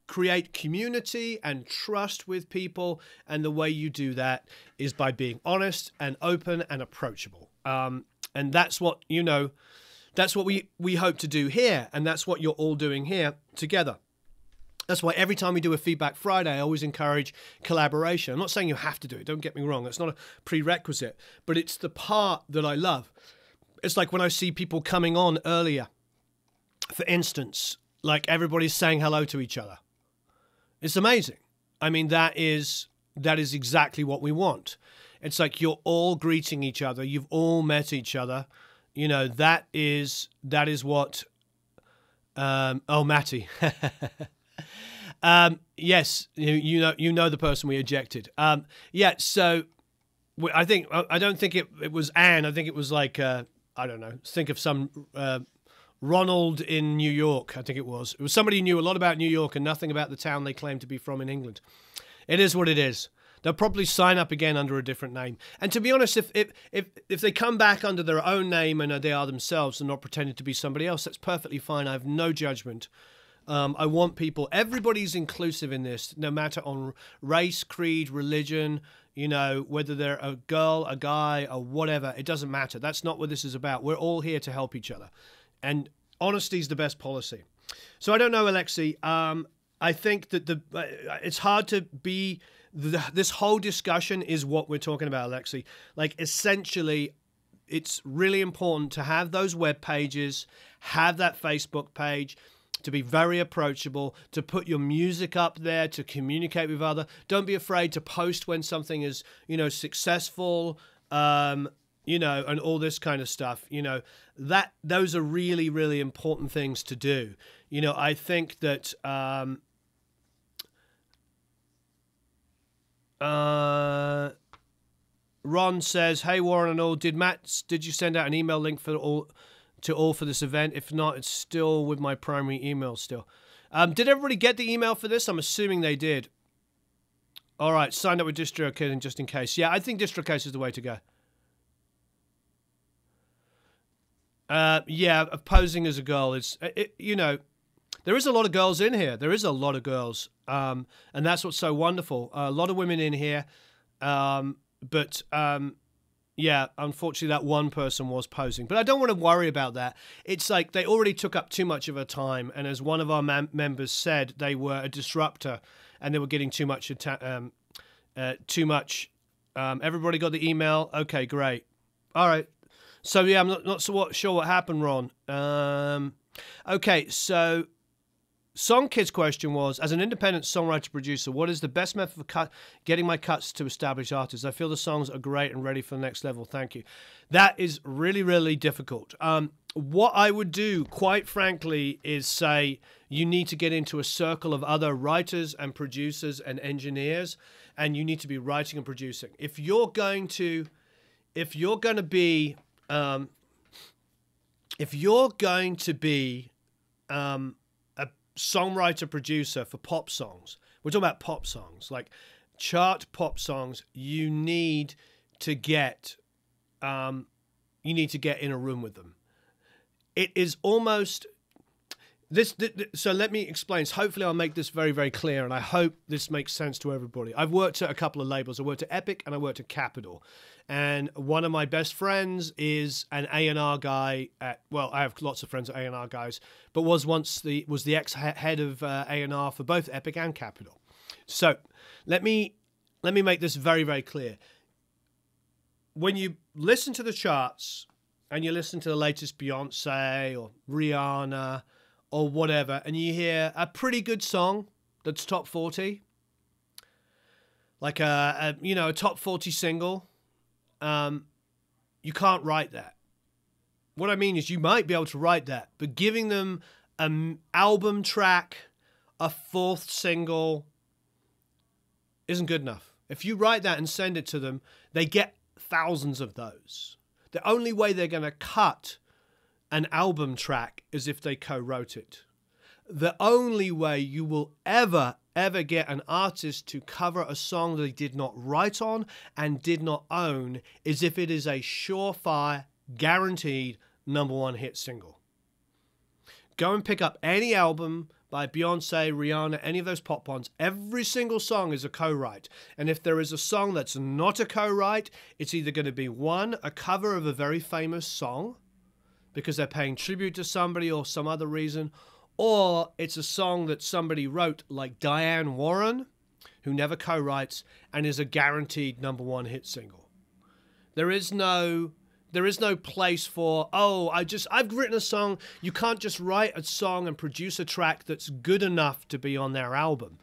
create community and trust with people. And the way you do that is by being honest and open and approachable. And that's what, you know, that's what we hope to do here, and that's what you're all doing here together. That's why every time we do a Feedback Friday, I always encourage collaboration. I'm not saying you have to do it, don't get me wrong. That's not a prerequisite, but it's the part that I love. It's like when I see people coming on earlier, for instance, like everybody's saying hello to each other. It's amazing. I mean, that is exactly what we want. It's like you're all greeting each other. You've all met each other. You know, that is what, oh, Matty. Yes, you know the person we ejected. Yeah, so I don't think it was Anne. I think it was like, I don't know, think of some Ronald in New York, I think it was. It was somebody who knew a lot about New York and nothing about the town they claim to be from in England. It is what it is. They'll probably sign up again under a different name. And to be honest, if they come back under their own name and they are themselves and not pretending to be somebody else, that's perfectly fine. I have no judgment. I want people, everybody's inclusive in this, no matter on race, creed, religion, you know, whether they're a girl, a guy, or whatever, it doesn't matter. That's not what this is about. We're all here to help each other. And honesty is the best policy. So I don't know, Alexi. I think that it's hard to be... This whole discussion is what we're talking about, Alexi. Like, essentially, it's really important to have those web pages, have that Facebook page, to be very approachable, to put your music up there, to communicate with others. Don't be afraid to post when something is, you know, successful, you know, and all this kind of stuff. You know, those are really, really important things to do. You know, I think that... Ron says, "Hey Warren and all, did you send out an email link to all for this event? If not, it's still with my primary email still." Did everybody get the email for this? I'm assuming they did. All right, signed up with DistroKid and just in case. Yeah, I think DistroKid is the way to go. Yeah, posing as a girl you know, there is a lot of girls in here. There is a lot of girls. And that's what's so wonderful. A lot of women in here. But yeah, unfortunately that one person was posing. But I don't want to worry about that. It's like they already took up too much of her time. And as one of our members said, they were a disruptor and they were getting too much. Everybody got the email? Okay, great. All right. So yeah, I'm not sure what happened, Ron. Okay, so... Songkid's question was, as an independent songwriter producer, what is the best method for getting my cuts to established artists? I feel the songs are great and ready for the next level. Thank you. That is really, really difficult. What I would do, quite frankly, is say you need to get into a circle of other writers and producers and engineers, and you need to be writing and producing. If you're going to be songwriter producer for pop songs, we're talking about pop songs, like chart pop songs, you need to get in a room with them. It is almost so let me explain. So hopefully I'll make this very, very clear, and I hope this makes sense to everybody. I've worked at a couple of labels. I worked at Epic and I worked at Capitol. And one of my best friends is an A&R guy at, well, I have lots of friends at A&R guys, but was the ex-head of A&R for both Epic and Capitol. So let me make this very, very clear. When you listen to the charts and you listen to the latest Beyonce or Rihanna or whatever, and you hear a pretty good song that's top 40, like a top 40 single, you can't write that. What I mean is you might be able to write that, but giving them an album track, a fourth single, isn't good enough. If you write that and send it to them, they get thousands of those. The only way they're going to cut an album track is if they co-wrote it. The only way you will ever get an artist to cover a song they did not write on and did not own is if it is a surefire, guaranteed #1 hit single. Go and pick up any album by Beyonce, Rihanna, any of those pop ones. Every single song is a co-write. And if there is a song that's not a co-write, it's either going to be one, a cover of a very famous song because they're paying tribute to somebody or some other reason, or it's a song that somebody wrote, like Diane Warren, who never co-writes and is a guaranteed #1 hit single. There is no place for, I've written a song. You can't just write a song and produce a track that's good enough to be on their album.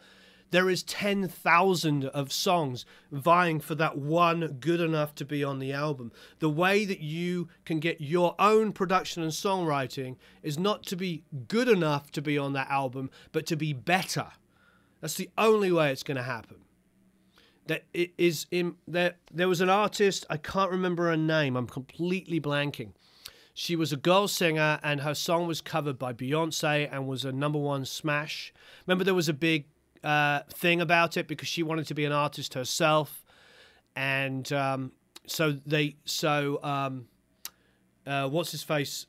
There is 10,000 of songs vying for that one good enough to be on the album. The way that you can get your own production and songwriting is not to be good enough to be on that album, but to be better. That's the only way it's going to happen. There was an artist, I can't remember her name, I'm completely blanking. She was a girl singer and her song was covered by Beyonce and was a #1 smash. Remember there was a big thing about it because she wanted to be an artist herself, and what's his face,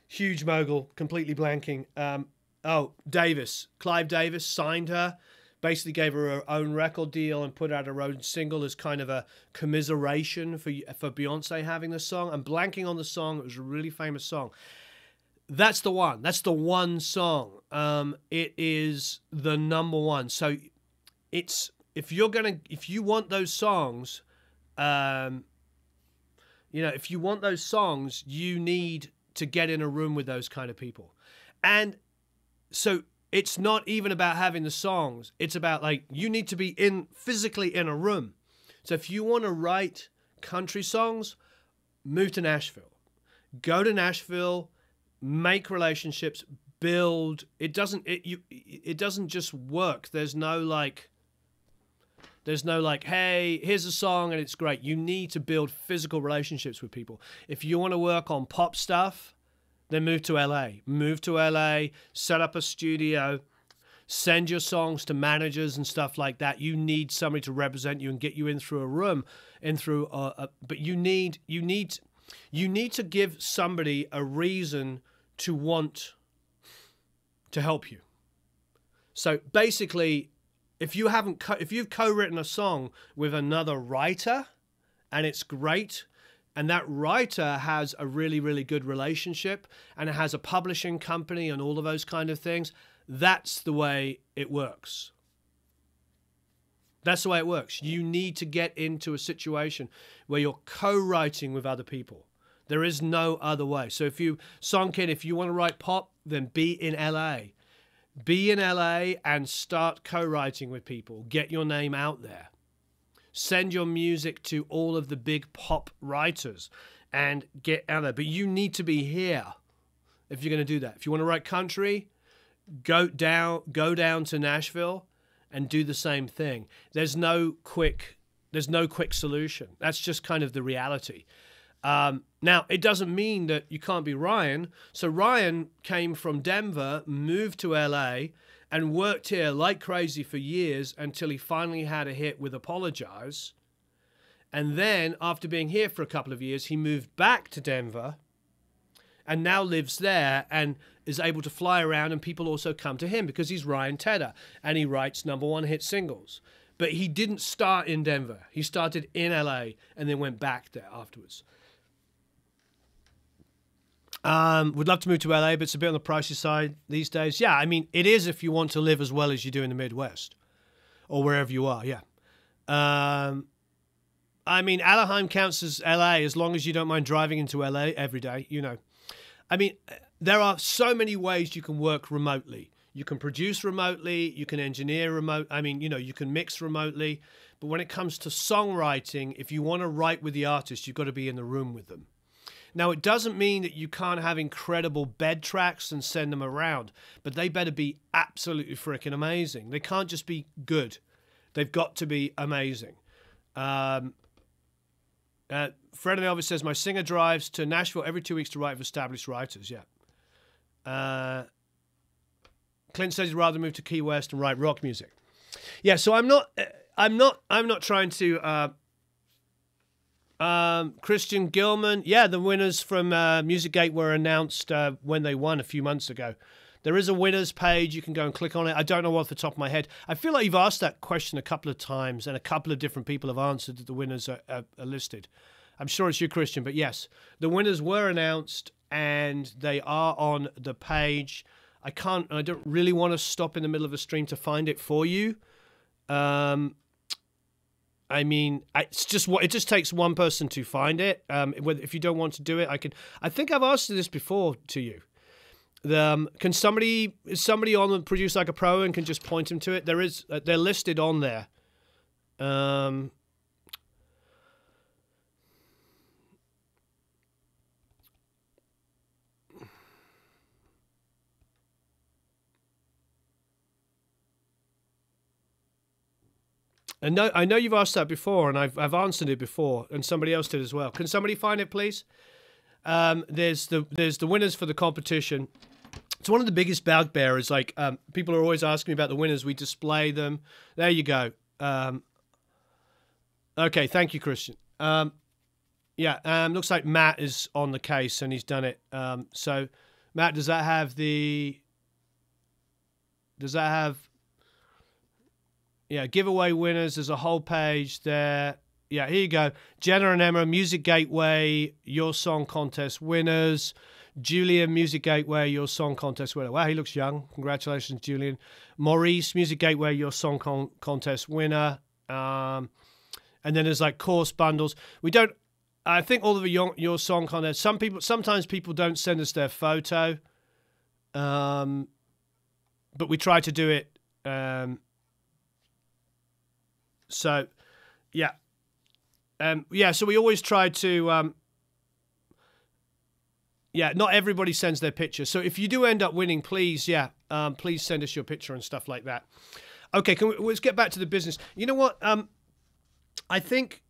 huge mogul, completely blanking, Clive Davis signed her, basically gave her own record deal and put out her own single as kind of a commiseration for Beyonce having the song. I'm blanking on the song. It was a really famous song. That's the one. That's the one song. It is the #1. So if you want those songs, if you want those songs, you need to get in a room with those kind of people. And so it's not even about having the songs. It's about, like, you need to be physically in a room. So if you want to write country songs, move to Nashville. Go to Nashville, make relationships, build. It doesn't just work. There's no like, hey, here's a song and it's great. You need to build physical relationships with people. If you want to work on pop stuff, then move to LA. Move to LA, set up a studio, send your songs to managers and stuff like that. You need somebody to represent you and get you in through a room, but you need to give somebody a reason to want to help you. So basically, if you've co-written a song with another writer and it's great, and that writer has a really, really good relationship and it has a publishing company and all of those kind of things, that's the way it works. That's the way it works. You need to get into a situation where you're co-writing with other people. There is no other way. So if you want to write pop, then be in LA. Be in LA and start co-writing with people. Get your name out there. Send your music to all of the big pop writers and get out there. But you need to be here if you're going to do that. If you want to write country, go down to Nashville and do the same thing. There's no quick solution. That's just kind of the reality. Now, it doesn't mean that you can't be Ryan. So Ryan came from Denver, moved to LA, and worked here like crazy for years until he finally had a hit with Apologize. And then, after being here for a couple of years, he moved back to Denver and now lives there and is able to fly around, and people also come to him because he's Ryan Tedder and he writes #1 hit singles. But he didn't start in Denver. He started in LA and then went back there afterwards. Would love to move to LA, but it's a bit on the pricey side these days. Yeah, I mean, it is if you want to live as well as you do in the Midwest or wherever you are. Yeah. I mean, Anaheim counts as LA as long as you don't mind driving into LA every day, you know. I mean, there are so many ways you can work remotely. You can produce remotely, you can engineer remote. I mean, you know, you can mix remotely. But when it comes to songwriting, if you want to write with the artist, you've got to be in the room with them. Now, it doesn't mean that you can't have incredible bed tracks and send them around, but they better be absolutely freaking amazing. They can't just be good. They've got to be amazing. Fred and Elvis says, my singer drives to Nashville every 2 weeks to write with established writers. Yeah. Clint says he'd rather move to Key West and write rock music. Yeah, so I'm not trying to Christian Gilman. Yeah, the winners from Music Gate were announced when they won a few months ago. There is a winners page. You can go and click on it. I don't know off the top of my head. I feel like you've asked that question a couple of times, and a couple of different people have answered that the winners are listed. I'm sure it's you, Christian, but yes, the winners were announced, and they are on the page. I don't really want to stop in the middle of a stream to find it for you. I mean, it just takes one person to find it. If you don't want to do it, I think I've asked this before to you. Is somebody on the Produce Like a Pro and can just point them to it? They're listed on there. And no, I know you've asked that before, and I've answered it before, and somebody else did as well. Can somebody find it, please? There's the winners for the competition. It's one of the biggest bugbearers. Like people are always asking me about the winners. We display them. There you go. Okay, thank you, Christian. Yeah, looks like Matt is on the case and he's done it. So, Matt, does that have? Yeah, giveaway winners. There's a whole page there. Yeah, here you go. Jenna and Emma, Music Gateway, Your Song Contest winners. Julian, Music Gateway, Your Song Contest winner. Wow, he looks young. Congratulations, Julian. Maurice, Music Gateway, Your Song Contest winner. And then there's like course bundles. I think all of your Song Contest. Sometimes people don't send us their photo. But we try to do it. So, yeah. Yeah, so we always try to, yeah, not everybody sends their picture. So if you do end up winning, please, yeah, please send us your picture and stuff like that. Okay, let's get back to the business. You know what? I think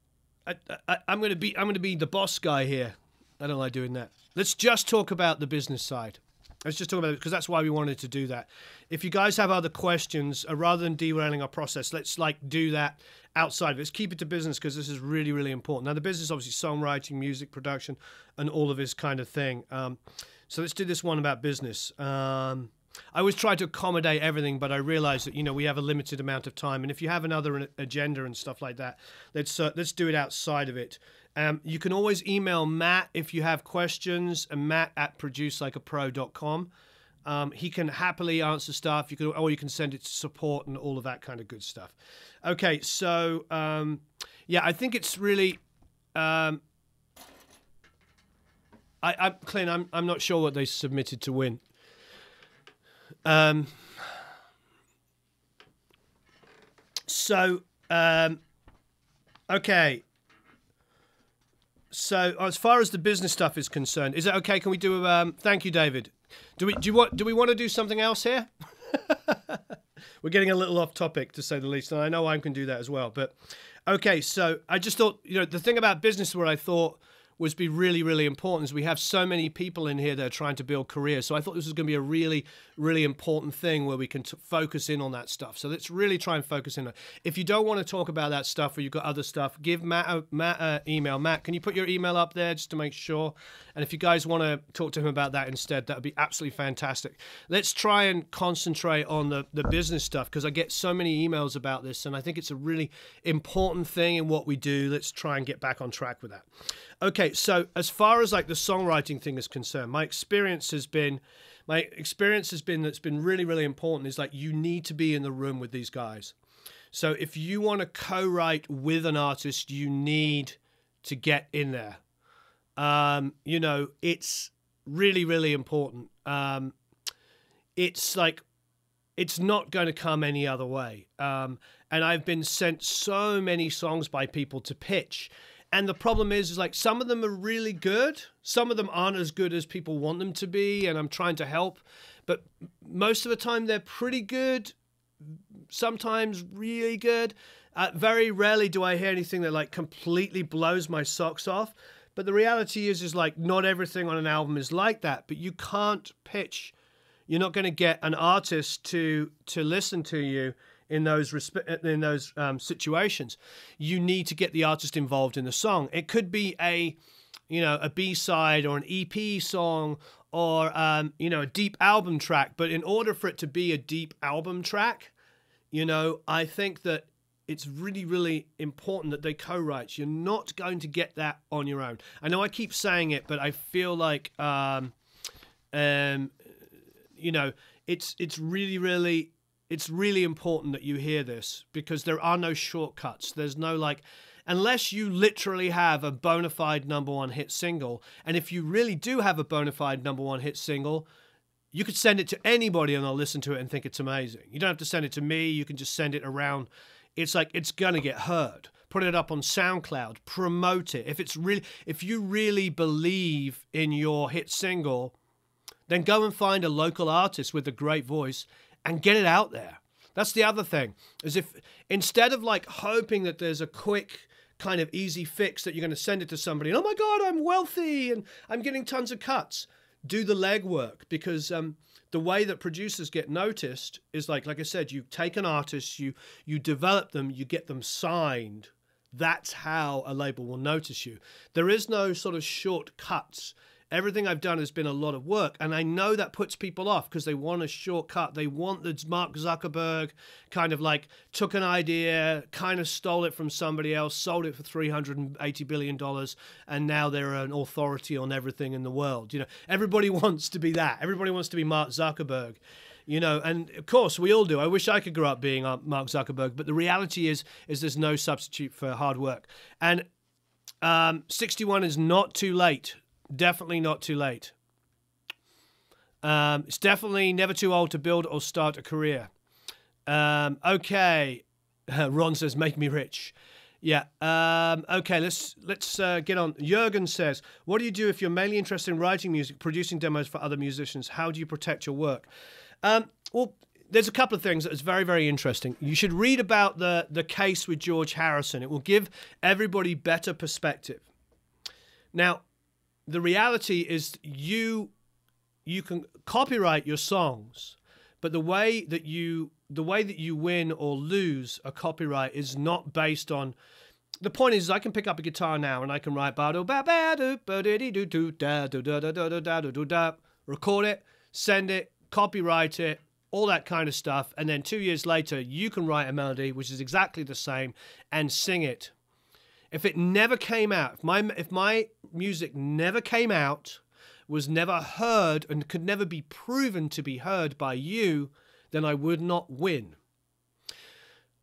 I'm going to be the boss guy here. I don't like doing that. Let's just talk about the business side. Let's just talk about it because that's why we wanted to do that. If you guys have other questions, rather than derailing our process, let's do that outside of it. Let's keep it to business because this is really, really important. Now, the business is obviously songwriting, music production, and all of this kind of thing. So let's do this one about business. I always try to accommodate everything, but I realize that, we have a limited amount of time. And if you have another agenda and stuff like that, let's do it outside of it. You can always email Matt if you have questions, and matt@producelikeapro.com. He can happily answer stuff. Or you can send it to support and all of that kind of good stuff. Okay, so yeah, I think it's really. Clint, I'm not sure what they submitted to win. Okay. So as far as the business stuff is concerned, is that okay? Can we do? Thank you, David. Do we want to do something else here? We're getting a little off topic, to say the least, and I know I can do that as well. But okay, so I just thought, the thing about business, what I thought was be really, really important is we have so many people in here that are trying to build careers. So I thought this was going to be a really, really important thing where we can focus in on that stuff. So let's really try and focus in on it. If you don't want to talk about that stuff or you've got other stuff, give Matt an email. Matt, can you put your email up there just to make sure? And if you guys want to talk to him about that instead, that would be absolutely fantastic. Let's try and concentrate on the business stuff because I get so many emails about this and I think it's a really important thing in what we do. Let's try and get back on track with that. Okay, so as far as like the songwriting thing is concerned, my experience has been that's been really, really important is like you need to be in the room with these guys. So if you want to co-write with an artist, you need to get in there. You know, it's really, really important. It's like, it's not going to come any other way. And I've been sent so many songs by people to pitch. And the problem is like some of them are really good. Some of them aren't as good as people want them to be. And I'm trying to help. But most of the time they're pretty good. Sometimes really good. Very rarely do I hear anything that like completely blows my socks off. But the reality is like not everything on an album is like that. But you can't pitch. You're not going to get an artist to listen to you in those situations. You need to get the artist involved in the song. It could be a B-side or an EP song or a deep album track. But in order for it to be a deep album track, I think that it's really, really important that they co-write. You're not going to get that on your own. I know I keep saying it, but I feel like it's really important that you hear this because there are no shortcuts. There's no like, unless you literally have a bona fide #1 hit single, and if you really do have a bona fide #1 hit single, you could send it to anybody and they'll listen to it and think it's amazing. You don't have to send it to me. You can just send it around. It's like, it's going to get heard. Put it up on SoundCloud, promote it. If you really believe in your hit single, then go and find a local artist with a great voice and get it out there. That's the other thing, is if instead of like hoping that there's a quick kind of easy fix that you're going to send it to somebody, and, oh my God, I'm wealthy and I'm getting tons of cuts, do the legwork, because the way that producers get noticed is like I said, you take an artist, you develop them, you get them signed. That's how a label will notice you. There is no sort of shortcuts. Everything I've done has been a lot of work, and I know that puts people off because they want a shortcut. They want the Mark Zuckerberg kind of like took an idea, kind of stole it from somebody else, sold it for $380 billion, and now they're an authority on everything in the world. Everybody wants to be that. Everybody wants to be Mark Zuckerberg. And of course we all do. I wish I could grow up being Mark Zuckerberg, but the reality is there's no substitute for hard work. And 61 is not too late. Definitely not too late. It's definitely never too old to build or start a career. Okay. Ron says, make me rich. Yeah. Okay, let's get on. Jürgen says, what do you do if you're mainly interested in writing music, producing demos for other musicians? How do you protect your work? Well, there's a couple of things that is very, very interesting. You should read about the case with George Harrison. It will give everybody better perspective. Now, the reality is you can copyright your songs, but the way that you win or lose a copyright is not based on. The point is, I can pick up a guitar now and I can write record it, send it, copyright it, all that kind of stuff, and then 2 years later you can write a melody which is exactly the same and sing it. If it never came out, if my music never came out, was never heard, and could never be proven to be heard by you, then I would not win.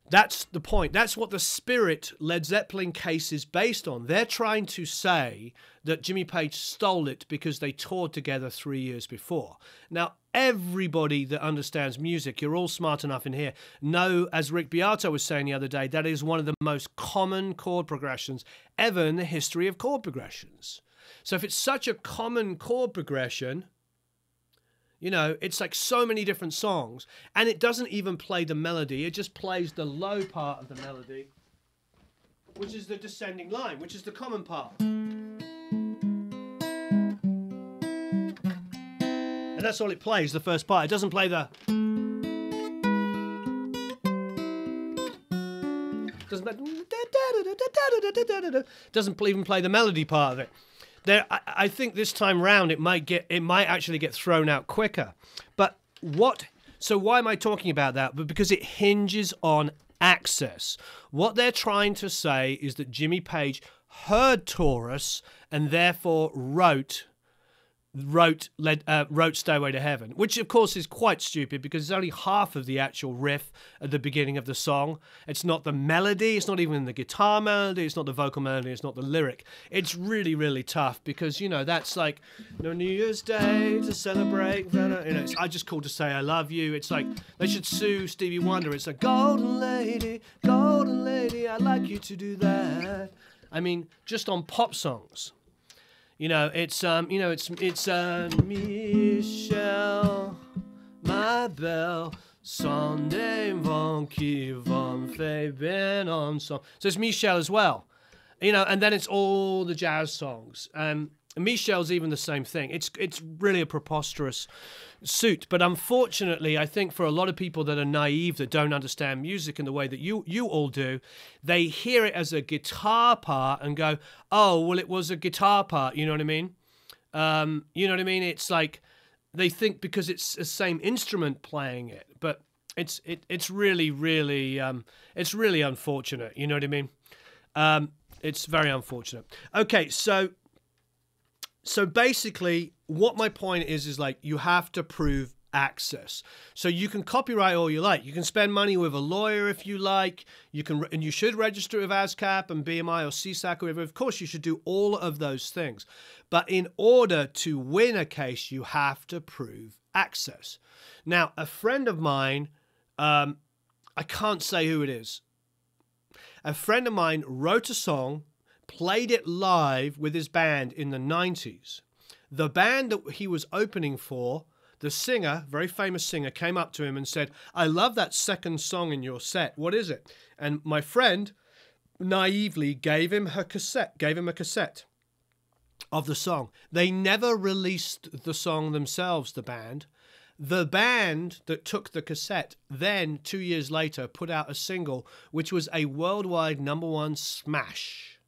That's the point. That's what the Spirit Led Zeppelin case is based on. They're trying to say that Jimmy Page stole it because they toured together 3 years before. Now, everybody that understands music, you're all smart enough in here, know, as Rick Beato was saying the other day, that is one of the most common chord progressions ever in the history of chord progressions. So if it's such a common chord progression, it's like so many different songs, and it doesn't even play the melody. It just plays the low part of the melody, which is the descending line, which is the common part. And that's all it plays, the first part. It doesn't play the... Doesn't even play the melody part of it. I think this time round it might actually get thrown out quicker. But so why am I talking about that? But because it hinges on access. What they're trying to say is that Jimmy Page heard Taurus and therefore wrote Stairway to Heaven, which of course is quite stupid because it's only half of the actual riff at the beginning of the song. It's not the melody, it's not even the guitar melody, it's not the vocal melody, it's not the lyric. It's really, really tough because, you know, that's like, you know, New Year's Day to celebrate, you know, it's I Just Called to Say I Love You. It's like, they should sue Stevie Wonder. It's like, golden lady, I'd like you to do that. I mean, just on pop songs. You know, it's Michel, ma belle, Sunday vont qui vont faire bien ensemble. So it's Michel as well, you know, and then it's all the jazz songs. Michel's even the same thing. It's really a preposterous suit. But unfortunately, I think for a lot of people that are naive, that don't understand music in the way that you all do, they hear it as a guitar part and go, oh, well, it was a guitar part. You know what I mean? You know what I mean? It's like they think because it's the same instrument playing it, but it's really, really, it's really unfortunate. You know what I mean? It's very unfortunate. Okay, so basically, what my point is like you have to prove access. So you can copyright all you like. You can spend money with a lawyer if you like. You can, and you should register with ASCAP and BMI or CSAC or whatever. Of course, you should do all of those things. But in order to win a case, you have to prove access. Now, a friend of mine, I can't say who it is. A friend of mine wrote a song, played it live with his band in the 90s. The band that he was opening for, the singer, very famous singer, came up to him and said, I love that second song in your set. What is it? And my friend naively gave him a cassette of the song. They never released the song themselves, the band. The band that took the cassette then, 2 years later, put out a single which was a worldwide #1 smash.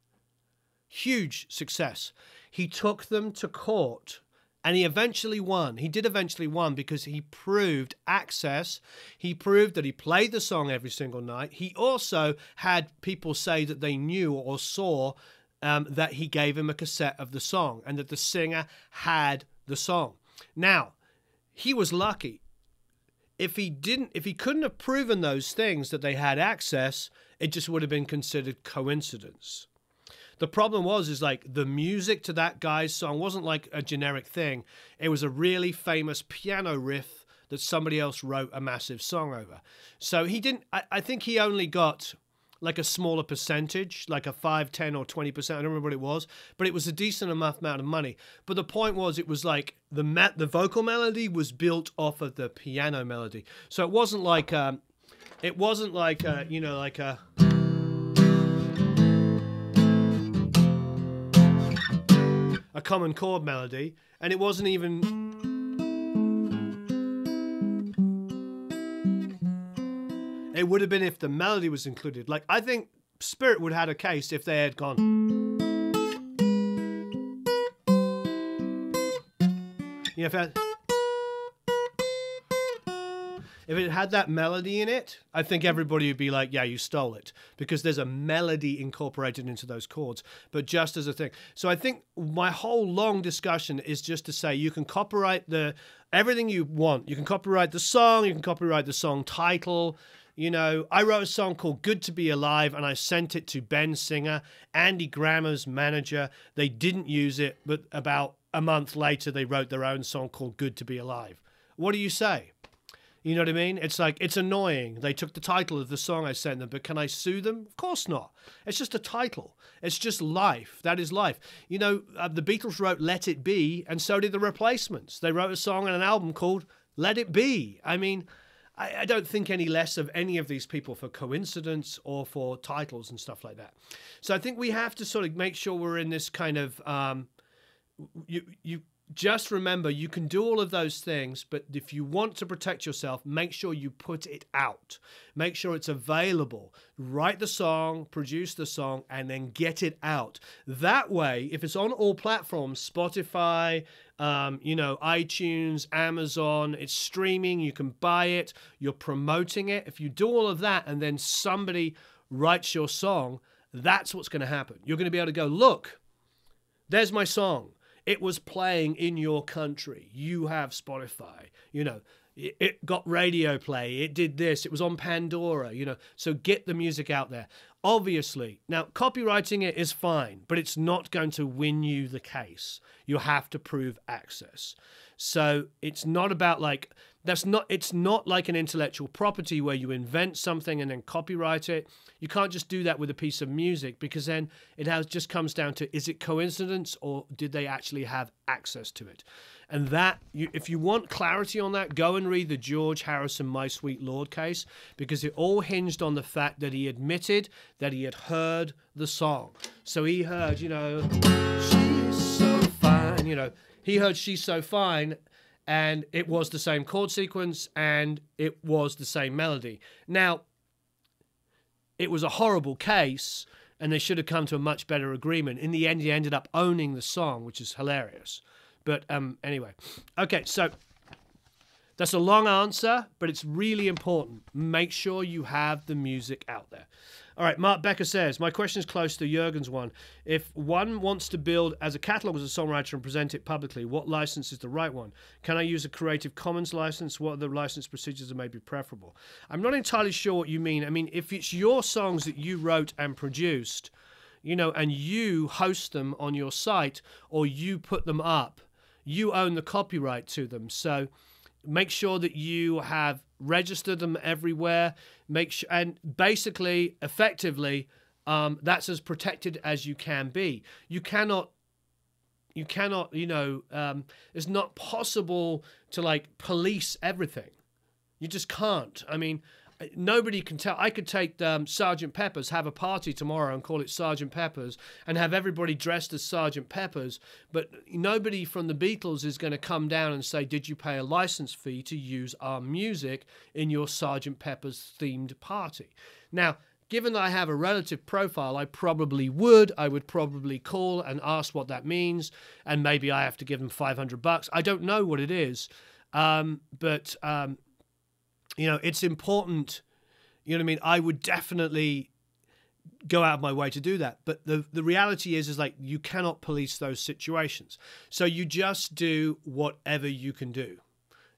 Huge success. He took them to court and he eventually won. He did eventually won because he proved access. He proved that he played the song every single night. He also had people say that they knew or saw that he gave him a cassette of the song and that the singer had the song. Now, he was lucky. If he couldn't have proven those things that they had access, it just would have been considered coincidence. The problem is like the music to that guy's song wasn't like a generic thing. It was a really famous piano riff that somebody else wrote a massive song over. So he didn't, I think he only got like a smaller percentage, like a 5, 10 or 20%. I don't remember what it was, but it was a decent enough amount of money. But the point was, it was like the vocal melody was built off of the piano melody. So it wasn't like, you know, like a common chord melody, and it wasn't even it would have been if the melody was included. Like, I think Spirit would have had a case if they had gone, you know, if it had that melody in it, I think everybody would be like, yeah, you stole it, because there's a melody incorporated into those chords, but just as a thing. So I think my whole long discussion is just to say you can copyright everything you want. You can copyright the song, you can copyright the song title. You know, I wrote a song called Good to Be Alive, and I sent it to Ben Singer, Andy Grammer's manager. They didn't use it, but about a month later, they wrote their own song called Good to Be Alive. What do you say? You know what I mean? It's like, it's annoying. They took the title of the song I sent them, but can I sue them? Of course not. It's just a title. It's just life. That is life. You know, the Beatles wrote Let It Be, and so did the Replacements. They wrote a song and an album called Let It Be. I mean, I don't think any less of any of these people for coincidence or for titles and stuff like that. So I think we have to sort of make sure we're in this kind of, you just remember, you can do all of those things, but if you want to protect yourself, make sure you put it out. Make sure it's available. Write the song, produce the song, and then get it out. That way, if it's on all platforms, Spotify, you know, iTunes, Amazon, it's streaming, you can buy it, you're promoting it. If you do all of that and then somebody writes your song, That's what's going to happen. You're going to be able to go, look, there's my song. It was playing in your country. You have Spotify. You know, it got radio play. It did this. It was on Pandora, you know. So get the music out there. Obviously, now copywriting it is fine, but it's not going to win you the case. You have to prove access. So it's not about like, it's not like an intellectual property where you invent something and then copyright it. You can't just do that with a piece of music, because then it just comes down to, is it coincidence or did they actually have access to it? And that, if you want clarity on that, go and read the George Harrison My Sweet Lord case, because it all hinged on the fact that he admitted that he had heard the song. So he heard, you know, she's so fine, you know, he heard She's So Fine, and it was the same chord sequence and it was the same melody. Now, it was a horrible case and they should have come to a much better agreement. In the end, he ended up owning the song, which is hilarious. But anyway, okay, so that's a long answer, but it's really important. Make sure you have the music out there. All right, Mark Becker says, my question is close to Jürgen's one. If one wants to build as a catalog as a songwriter and present it publicly, what license is the right one? Can I use a Creative Commons license? What are the license procedures that may be preferable? I'm not entirely sure what you mean. I mean, if it's your songs that you wrote and produced, you know, and you host them on your site or you put them up, you own the copyright to them. So make sure that you have registered them everywhere. Make sure, and basically, effectively, that's as protected as you can be. You cannot, you know, it's not possible to like police everything. You just can't. I mean, nobody can tell. I could take Sgt. Pepper's, have a party tomorrow and call it Sgt. Pepper's and have everybody dressed as Sgt. Pepper's, but nobody from the Beatles is going to come down and say, did you pay a license fee to use our music in your Sgt. Pepper's themed party? Now, given that I have a relative profile, I probably would. I would probably call and ask what that means, and maybe I have to give them $500. I don't know what it is, but you know, it's important, you know what I mean? I would definitely go out of my way to do that. But the reality is like, you cannot police those situations. So you just do whatever you can do.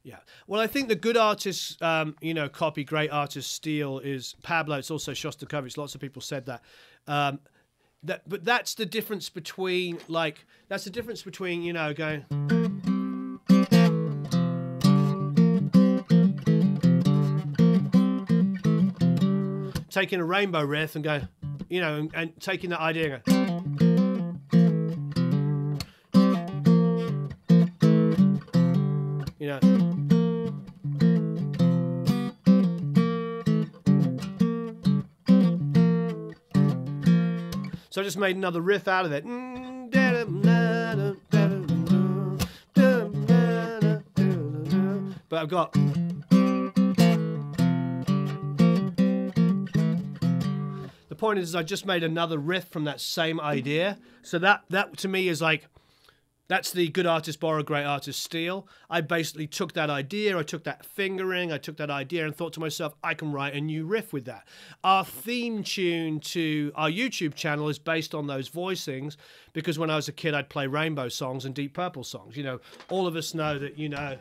Yeah. Well, I think the good artists, you know, copy, great artists steal is Pablo. It's also Shostakovich. Lots of people said that. But that's the difference between, like, that's the difference between, you know, going... taking a rainbow riff and going, you know, and taking that idea and going, you know. So I just made another riff out of it. But I've got... The point is I just made another riff from that same idea. So that to me is like, that's the good artist borrow, great artist steal. I basically took that idea, I took that fingering, I took that idea and thought to myself, I can write a new riff with that. Our theme tune to our YouTube channel is based on those voicings, because when I was a kid I'd play Rainbow songs and Deep Purple songs. You know, all of us know that, you know...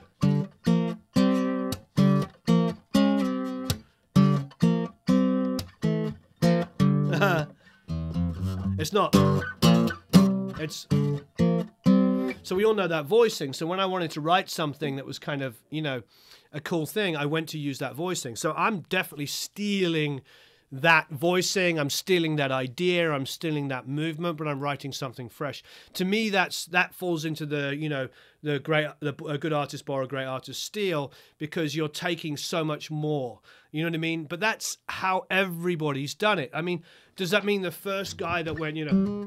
It's not. It's... So we all know that voicing. So when I wanted to write something that was kind of, you know, a cool thing, I went to use that voicing. So I'm definitely stealing that voicing. I'm stealing that idea. I'm stealing that movement, but I'm writing something fresh. To me, that falls into the, you know, a good artist borrow, great artist steal, because you're taking so much more. You know what I mean? But that's how everybody's done it. I mean, does that mean the first guy that went, you know,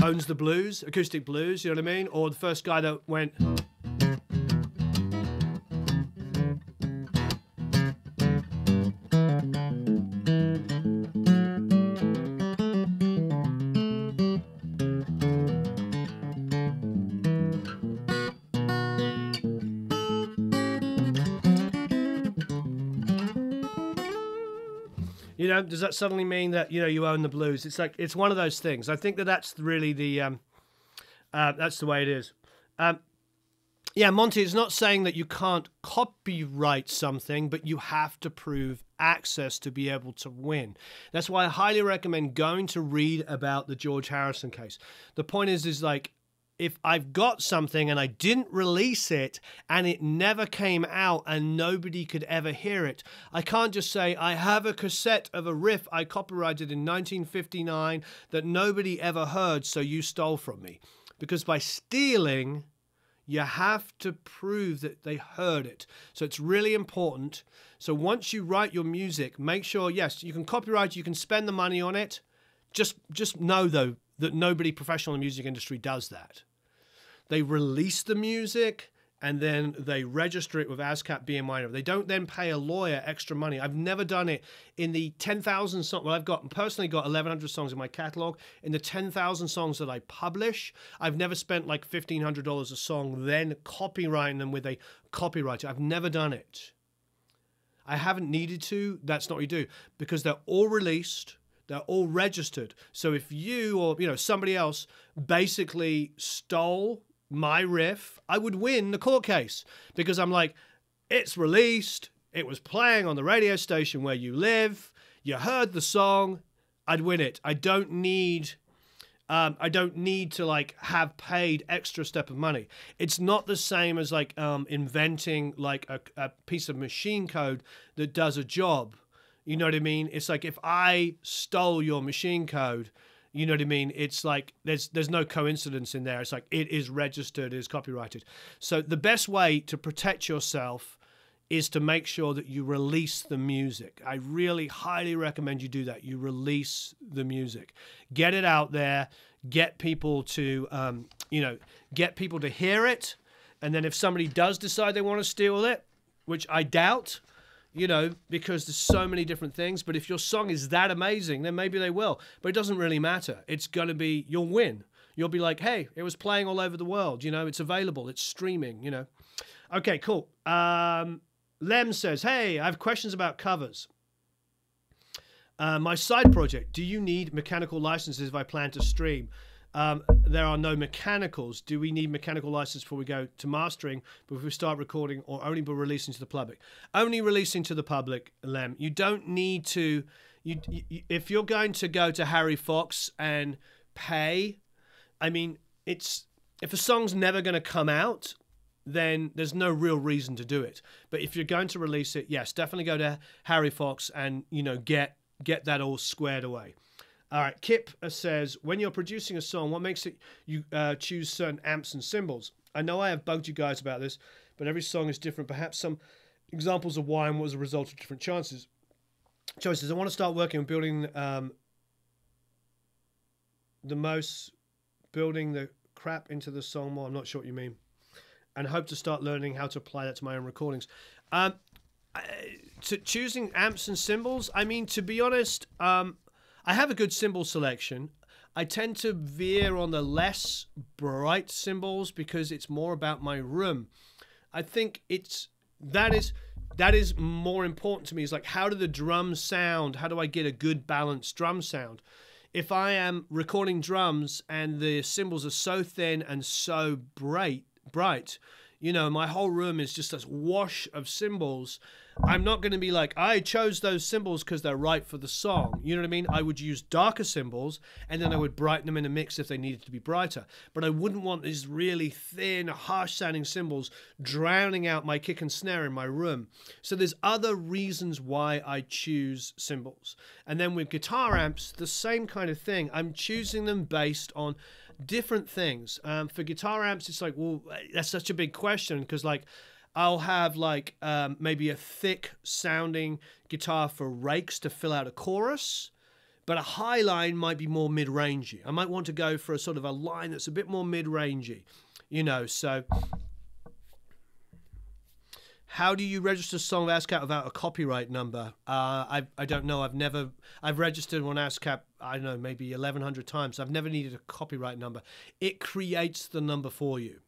owns the blues, acoustic blues, you know what I mean? Or the first guy that went... You know, does that suddenly mean that, you know, you own the blues? It's like, it's one of those things. I think that that's really that's the way it is. Yeah, Monty, it's not saying that you can't copyright something, but you have to prove access to be able to win. That's why I highly recommend going to read about the George Harrison case. The point is like, if I've got something and I didn't release it and it never came out and nobody could ever hear it, I can't just say, I have a cassette of a riff I copyrighted in 1959 that nobody ever heard, so you stole from me. Because by stealing, you have to prove that they heard it. So it's really important. So once you write your music, make sure, yes, you can copyright, you can spend the money on it. Just know, though, that nobody professional in the music industry does that. They release the music and then they register it with ASCAP BMI. They don't then pay a lawyer extra money. I've never done it in the 10,000 songs. Well, I've personally got 1,100 songs in my catalog. In the 10,000 songs that I publish, I've never spent like $1,500 a song then copywriting them with a copywriter. I've never done it. I haven't needed to. That's not what you do, because they're all released. They're all registered. So if you or, you know, somebody else basically stole my riff, I would win the court case, because I'm like, it's released, it was playing on the radio station where you live, you heard the song, I'd win it. I don't need to like have paid extra step of money. It's not the same as like inventing like a piece of machine code that does a job. You know what I mean? It's like if I stole your machine code, you know what I mean? It's like there's no coincidence in there. It's like it is registered, it is copyrighted. So the best way to protect yourself is to make sure that you release the music. I really highly recommend you do that. You release the music. Get it out there. Get people to, get people to hear it. And then if somebody does decide they want to steal it, which I doubt, you know, because there's so many different things. But if your song is that amazing, then maybe they will. But it doesn't really matter. It's going to be, you'll win. You'll be like, hey, it was playing all over the world. You know, it's available. It's streaming, you know. Okay, cool. Lem says, hey, I have questions about covers. My side project, do you need mechanical licenses if I plan to stream? There are no mechanicals. Do we need mechanical license before we go to mastering, before we start recording, or only be releasing to the public? Only releasing to the public, Lem. You don't need to, if you're going to go to Harry Fox and pay, I mean, if a song's never going to come out, then there's no real reason to do it. But if you're going to release it, yes, definitely go to Harry Fox and, you know, get that all squared away. All right, Kip says, when you're producing a song, what makes it you choose certain amps and cymbals? I know I have bugged you guys about this, but every song is different. Perhaps some examples of why and what was a result of different choices. I want to start working on building building the crap into the song more. I'm not sure what you mean. And hope to start learning how to apply that to my own recordings. To choosing amps and cymbals, I mean, to be honest, I have a good cymbal selection. I tend to veer on the less bright cymbals because it's more about my room. I think that is more important to me. It's like, how do the drums sound? How do I get a good balanced drum sound? If I am recording drums and the cymbals are so thin and so bright, you know, my whole room is just a wash of cymbals, I'm not going to be like, I chose those cymbals because they're right for the song. You know what I mean? I would use darker cymbals and then I would brighten them in a mix if they needed to be brighter. But I wouldn't want these really thin, harsh sounding cymbals drowning out my kick and snare in my room. So there's other reasons why I choose cymbals. And then with guitar amps, the same kind of thing. I'm choosing them based on different things. For guitar amps, it's like, well, that's such a big question, because like I'll have like maybe a thick sounding guitar for rakes to fill out a chorus, but a high line might be more mid-rangey. I might want to go for a sort of a line that's a bit more mid-rangey, you know. So how do you register a song with ASCAP without a copyright number? I don't know. I've registered on ASCAP, I don't know, maybe 1,100 times. I've never needed a copyright number. It creates the number for you.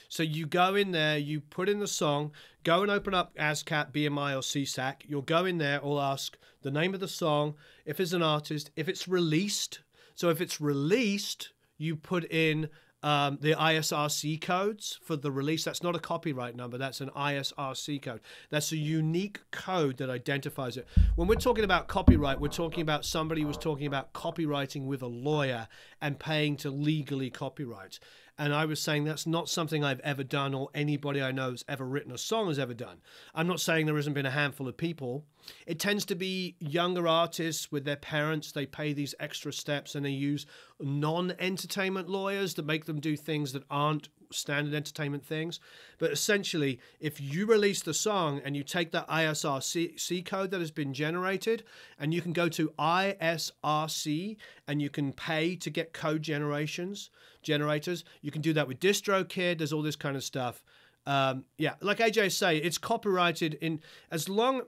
So you go in there, you put in the song, go and open up ASCAP, BMI, or CSAC. You'll go in there, it'll ask the name of the song, if it's an artist, if it's released. So if it's released, you put in the ISRC codes for the release. That's not a copyright number. That's an ISRC code. That's a unique code that identifies it. When we're talking about copyright, we're talking about somebody was talking about copywriting with a lawyer and paying to legally copyright. And I was saying that's not something I've ever done or anybody I know who's ever written a song has ever done. I'm not saying there hasn't been a handful of people. It tends to be younger artists with their parents. They pay these extra steps and they use non-entertainment lawyers that make them do things that aren't standard entertainment things. But essentially, if you release the song and you take that ISRC code that has been generated, and you can go to ISRC and you can pay to get code generators. You can do that with DistroKid. There's all this kind of stuff. Yeah, like AJ say, it's copyrighted in as long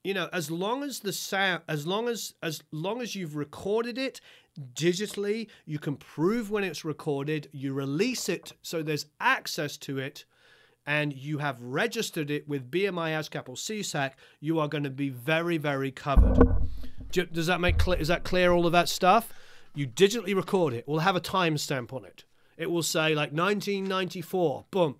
as the sound, as long as you've recorded it digitally, you can prove when it's recorded, you release it so there's access to it, and you have registered it with BMI, ASCAP, or CSAC, you are going to be very, very covered. Does that make clear? Is that clear, all of that stuff? You digitally record it. We'll have a timestamp on it. It will say like 1994, boom.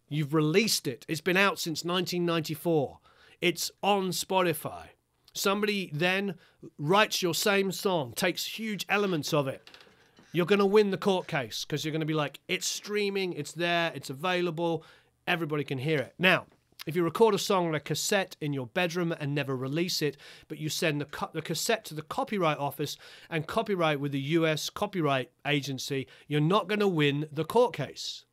You've released it. It's been out since 1994. It's on Spotify. Somebody then writes your same song, takes huge elements of it. You're going to win the court case because you're going to be like, it's streaming, it's there, it's available, everybody can hear it. Now, if you record a song on a cassette in your bedroom and never release it, but you send the cassette to the Copyright Office and copyright with the US Copyright Agency, you're not going to win the court case.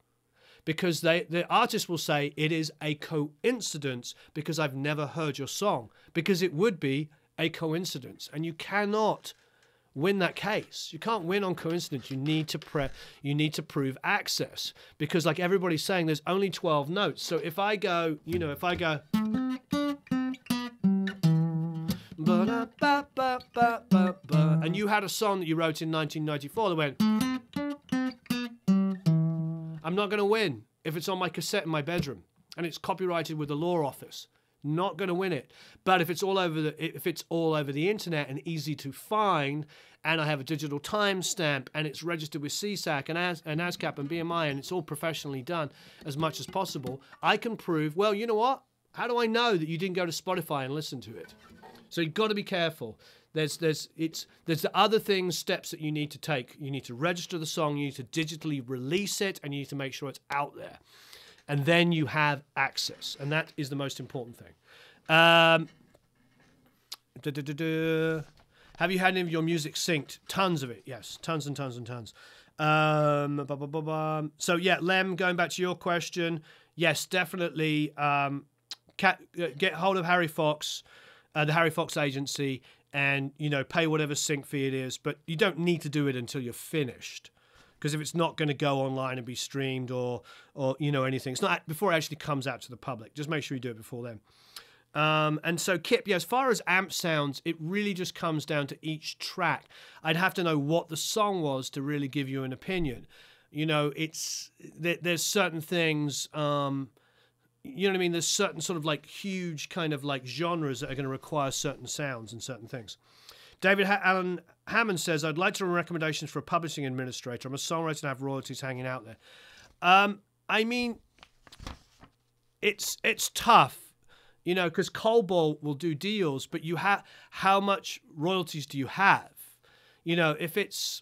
Because the artist will say it is a coincidence because I've never heard your song. Because it would be a coincidence. And you cannot win that case. You can't win on coincidence. You need to prove access. Because like everybody's saying, there's only 12 notes. So if I go, and you had a song that you wrote in 1994 that went, I'm not going to win if it's on my cassette in my bedroom and it's copyrighted with the law office. Not going to win it. But if it's all over the internet and easy to find, and I have a digital timestamp and it's registered with CSAC and ASCAP and BMI and it's all professionally done as much as possible, I can prove, well, you know what? How do I know that you didn't go to Spotify and listen to it? So you've got to be careful. There's the other things, steps that you need to take. You need to register the song, you need to digitally release it, and you need to make sure it's out there. And then you have access, and that is the most important thing. Have you had any of your music synced? Tons of it, yes. Tons and tons and tons. So yeah, Lem, going back to your question, yes, definitely get hold of Harry Fox, the Harry Fox Agency, and, pay whatever sync fee it is. But you don't need to do it until you're finished. Because if it's not going to go online and be streamed or anything, it's not before it actually comes out to the public. Just make sure you do it before then. And so, Kip, yeah, as far as amp sounds, it really just comes down to each track. I'd have to know what the song was to really give you an opinion. There's certain things... you know what I mean? There's certain sort of like huge kind of like genres that are going to require certain sounds and certain things. David Allen Hammond says, I'd like to run recommendations for a publishing administrator. I'm a songwriter and have royalties hanging out there. I mean, it's tough, because Coldball will do deals, but how much royalties do you have? If it's,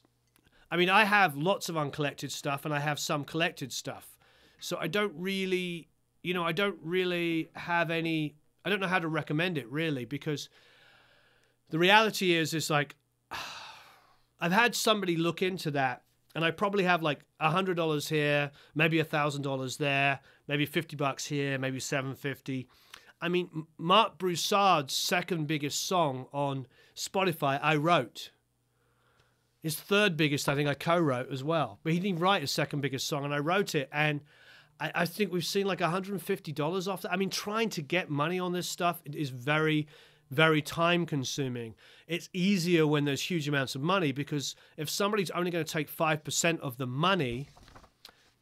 I have lots of uncollected stuff and I have some collected stuff. So I don't really... I don't really have any, I don't know how to recommend it really, because the reality is like, I've had somebody look into that and I probably have like $100 here, maybe $1,000 there, maybe $50 here, maybe $750. Mark Broussard's second biggest song on Spotify, I wrote. His third biggest, I think I co-wrote as well, but he didn't write his second biggest song and I wrote it, and I think we've seen like $150 off that. Trying to get money on this stuff is very, very time consuming. It's easier when there's huge amounts of money, because if somebody's only going to take 5% of the money,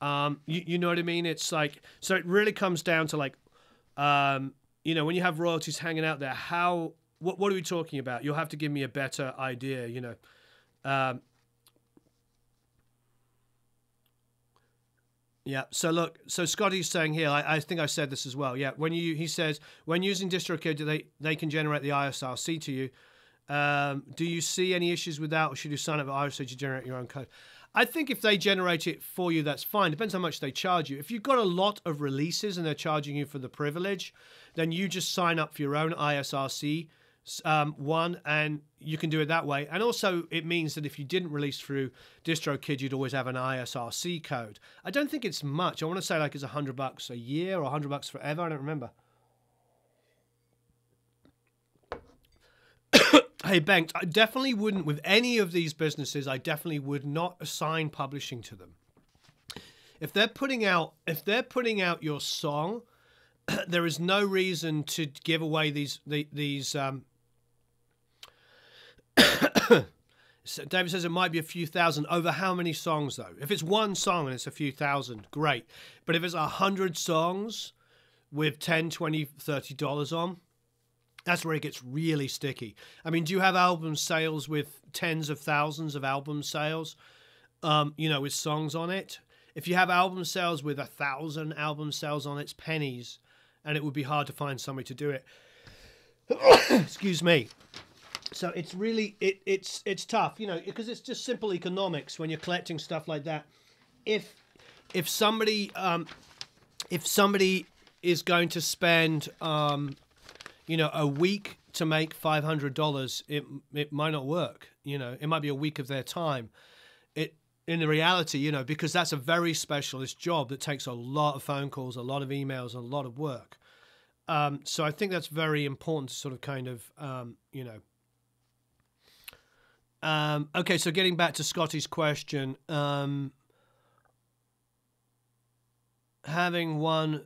You know what I mean? It's like, so it really comes down to like, you know, when you have royalties hanging out there, what are we talking about? You'll have to give me a better idea, you know. Yeah. So look, so Scotty's saying here, I think I said this as well. Yeah. He says, when using DistroKid, they can generate the ISRC to you. Do you see any issues with that, or should you sign up with ISRC to generate your own code? I think if they generate it for you, that's fine. Depends how much they charge you. If you've got a lot of releases and they're charging you for the privilege, then you just sign up for your own ISRC one, and you can do it that way. And also, it means that if you didn't release through DistroKid, you'd always have an ISRC code. I don't think it's much. I want to say like it's $100 a year or $100 forever. I don't remember. Hey, Bengt, I definitely wouldn't, with any of these businesses, I definitely would not assign publishing to them. If they're putting out your song, there is no reason to give away these so David says it might be a few thousand. Over how many songs, though? If it's one song and it's a few thousand, great. But if it's 100 songs with $10, $20, $30 on, that's where it gets really sticky. I mean, do you have album sales with tens of thousands of album sales, you know, with songs on it? If you have album sales with 1,000 album sales on, it's pennies, and it would be hard to find somebody to do it. Excuse me. So it's really, it's tough, you know, because it's just simple economics when you're collecting stuff like that. If somebody is going to spend, you know, a week to make $500, it might not work. You know, it might be a week of their time. In the reality, you know, because that's a very specialist job that takes a lot of phone calls, a lot of emails, a lot of work. So I think that's very important to sort of kind of, you know. Okay, so getting back to Scotty's question, having one,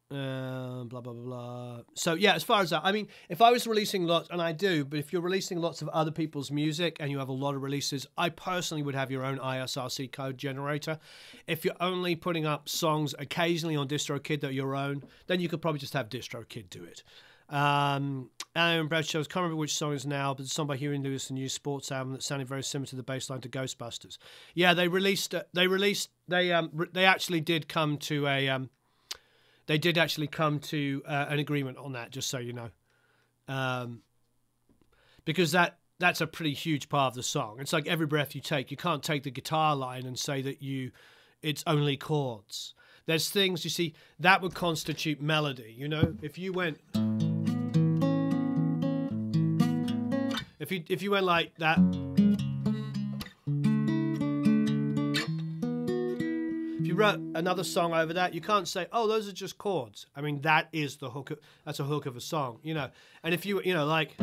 blah, blah, blah, blah. So, yeah, as far as that, I mean, if I was releasing lots, and I do, but if you're releasing lots of other people's music and you have a lot of releases, I personally would have your own ISRC code generator. If you're only putting up songs occasionally on DistroKid that are your own, then you could probably just have DistroKid do it. Aaron Bradshaw, I can't remember which song is now, but it's a song by Huey Lewis, a new sports album that sounded very similar to the bass line to Ghostbusters. Yeah, they actually did come to a, they did actually come to an agreement on that, just so you know. Because that's a pretty huge part of the song. It's like Every Breath You Take. You can't take the guitar line and say that it's only chords. There's things, you see, that would constitute melody, you know? If you went... If you went like that, if you wrote another song over that, you can't say, "Oh, those are just chords." I mean, that is the hook. That's a hook of a song, you know. And if you know, like,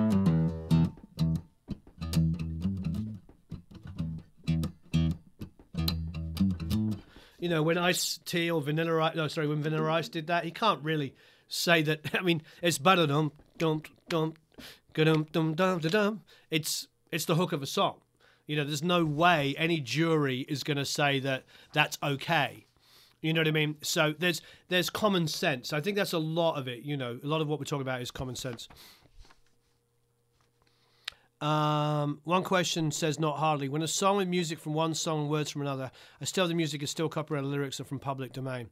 you know, when Ice-T or Vanilla Ice, no, sorry, when Vanilla Ice did that, he can't really say that. I mean, it's ba-da-dum, dum, dum. It's the hook of a song. You know, there's no way any jury is going to say that that's okay. You know what I mean? So there's common sense. I think that's a lot of it. You know, a lot of what we're talking about is common sense. One question says, not hardly. When a song with music from one song and words from another, I still the music is still copyrighted, lyrics are from public domain.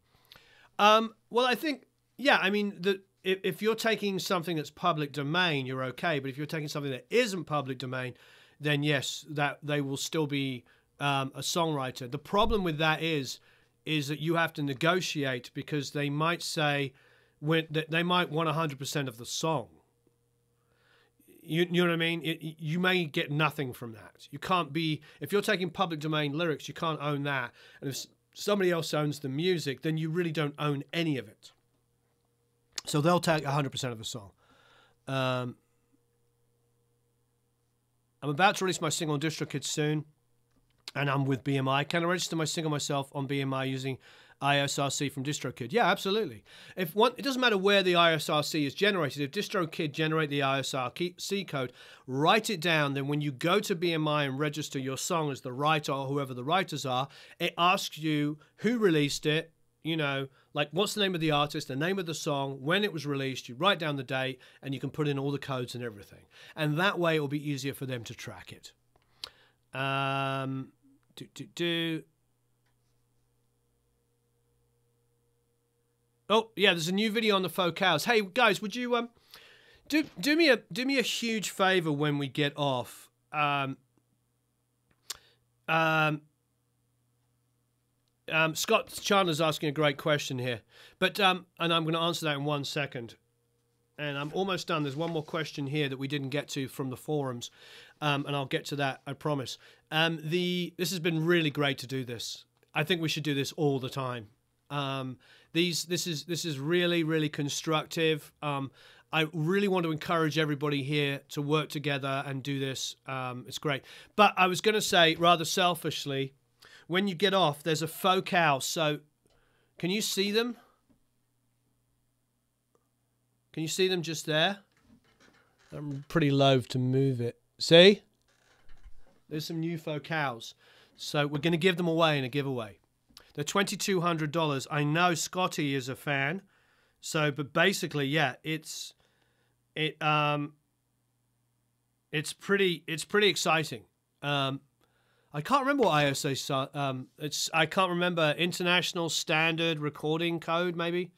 Well, I think, yeah, I mean, if you're taking something that's public domain, you're okay. But if you're taking something that isn't public domain, then yes, that they will still be a songwriter. The problem with that is that you have to negotiate, because they might say they might want 100% of the song. You know what I mean? You may get nothing from that. You can't be, if you're taking public domain lyrics, you can't own that. And if somebody else owns the music, then you really don't own any of it. So they'll take 100% of the song. I'm about to release my single on DistroKid soon, and I'm with BMI. Can I register my single myself on BMI using ISRC from DistroKid. Yeah, absolutely. If one, it doesn't matter where the ISRC is generated. If DistroKid generate the ISRC code, write it down. Then when you go to BMI and register your song as the writer or whoever the writers are, it asks you who released it. You know, like what's the name of the artist, the name of the song, when it was released. You write down the date, and you can put in all the codes and everything. And that way, it will be easier for them to track it. Oh yeah, there's a new video on the faux cows. Hey guys, would you do me a huge favor when we get off? Scott Chandler's asking a great question here, but and I'm going to answer that in 1 second. And I'm almost done. There's one more question here that we didn't get to from the forums, and I'll get to that, I promise. This has been really great to do this. I think we should do this all the time. This is really, really constructive. I really want to encourage everybody here to work together and do this. It's great. But I was going to say, rather selfishly, when you get off, there's a faux cow. So can you see them? Can you see them just there? I'm pretty loath to move it. See? There's some new faux cows. So we're going to give them away in a giveaway. They're $2,200. I know Scotty is a fan. So, but basically, yeah, it's pretty exciting. I can't remember what ISO I can't remember. International Standard Recording Code, maybe.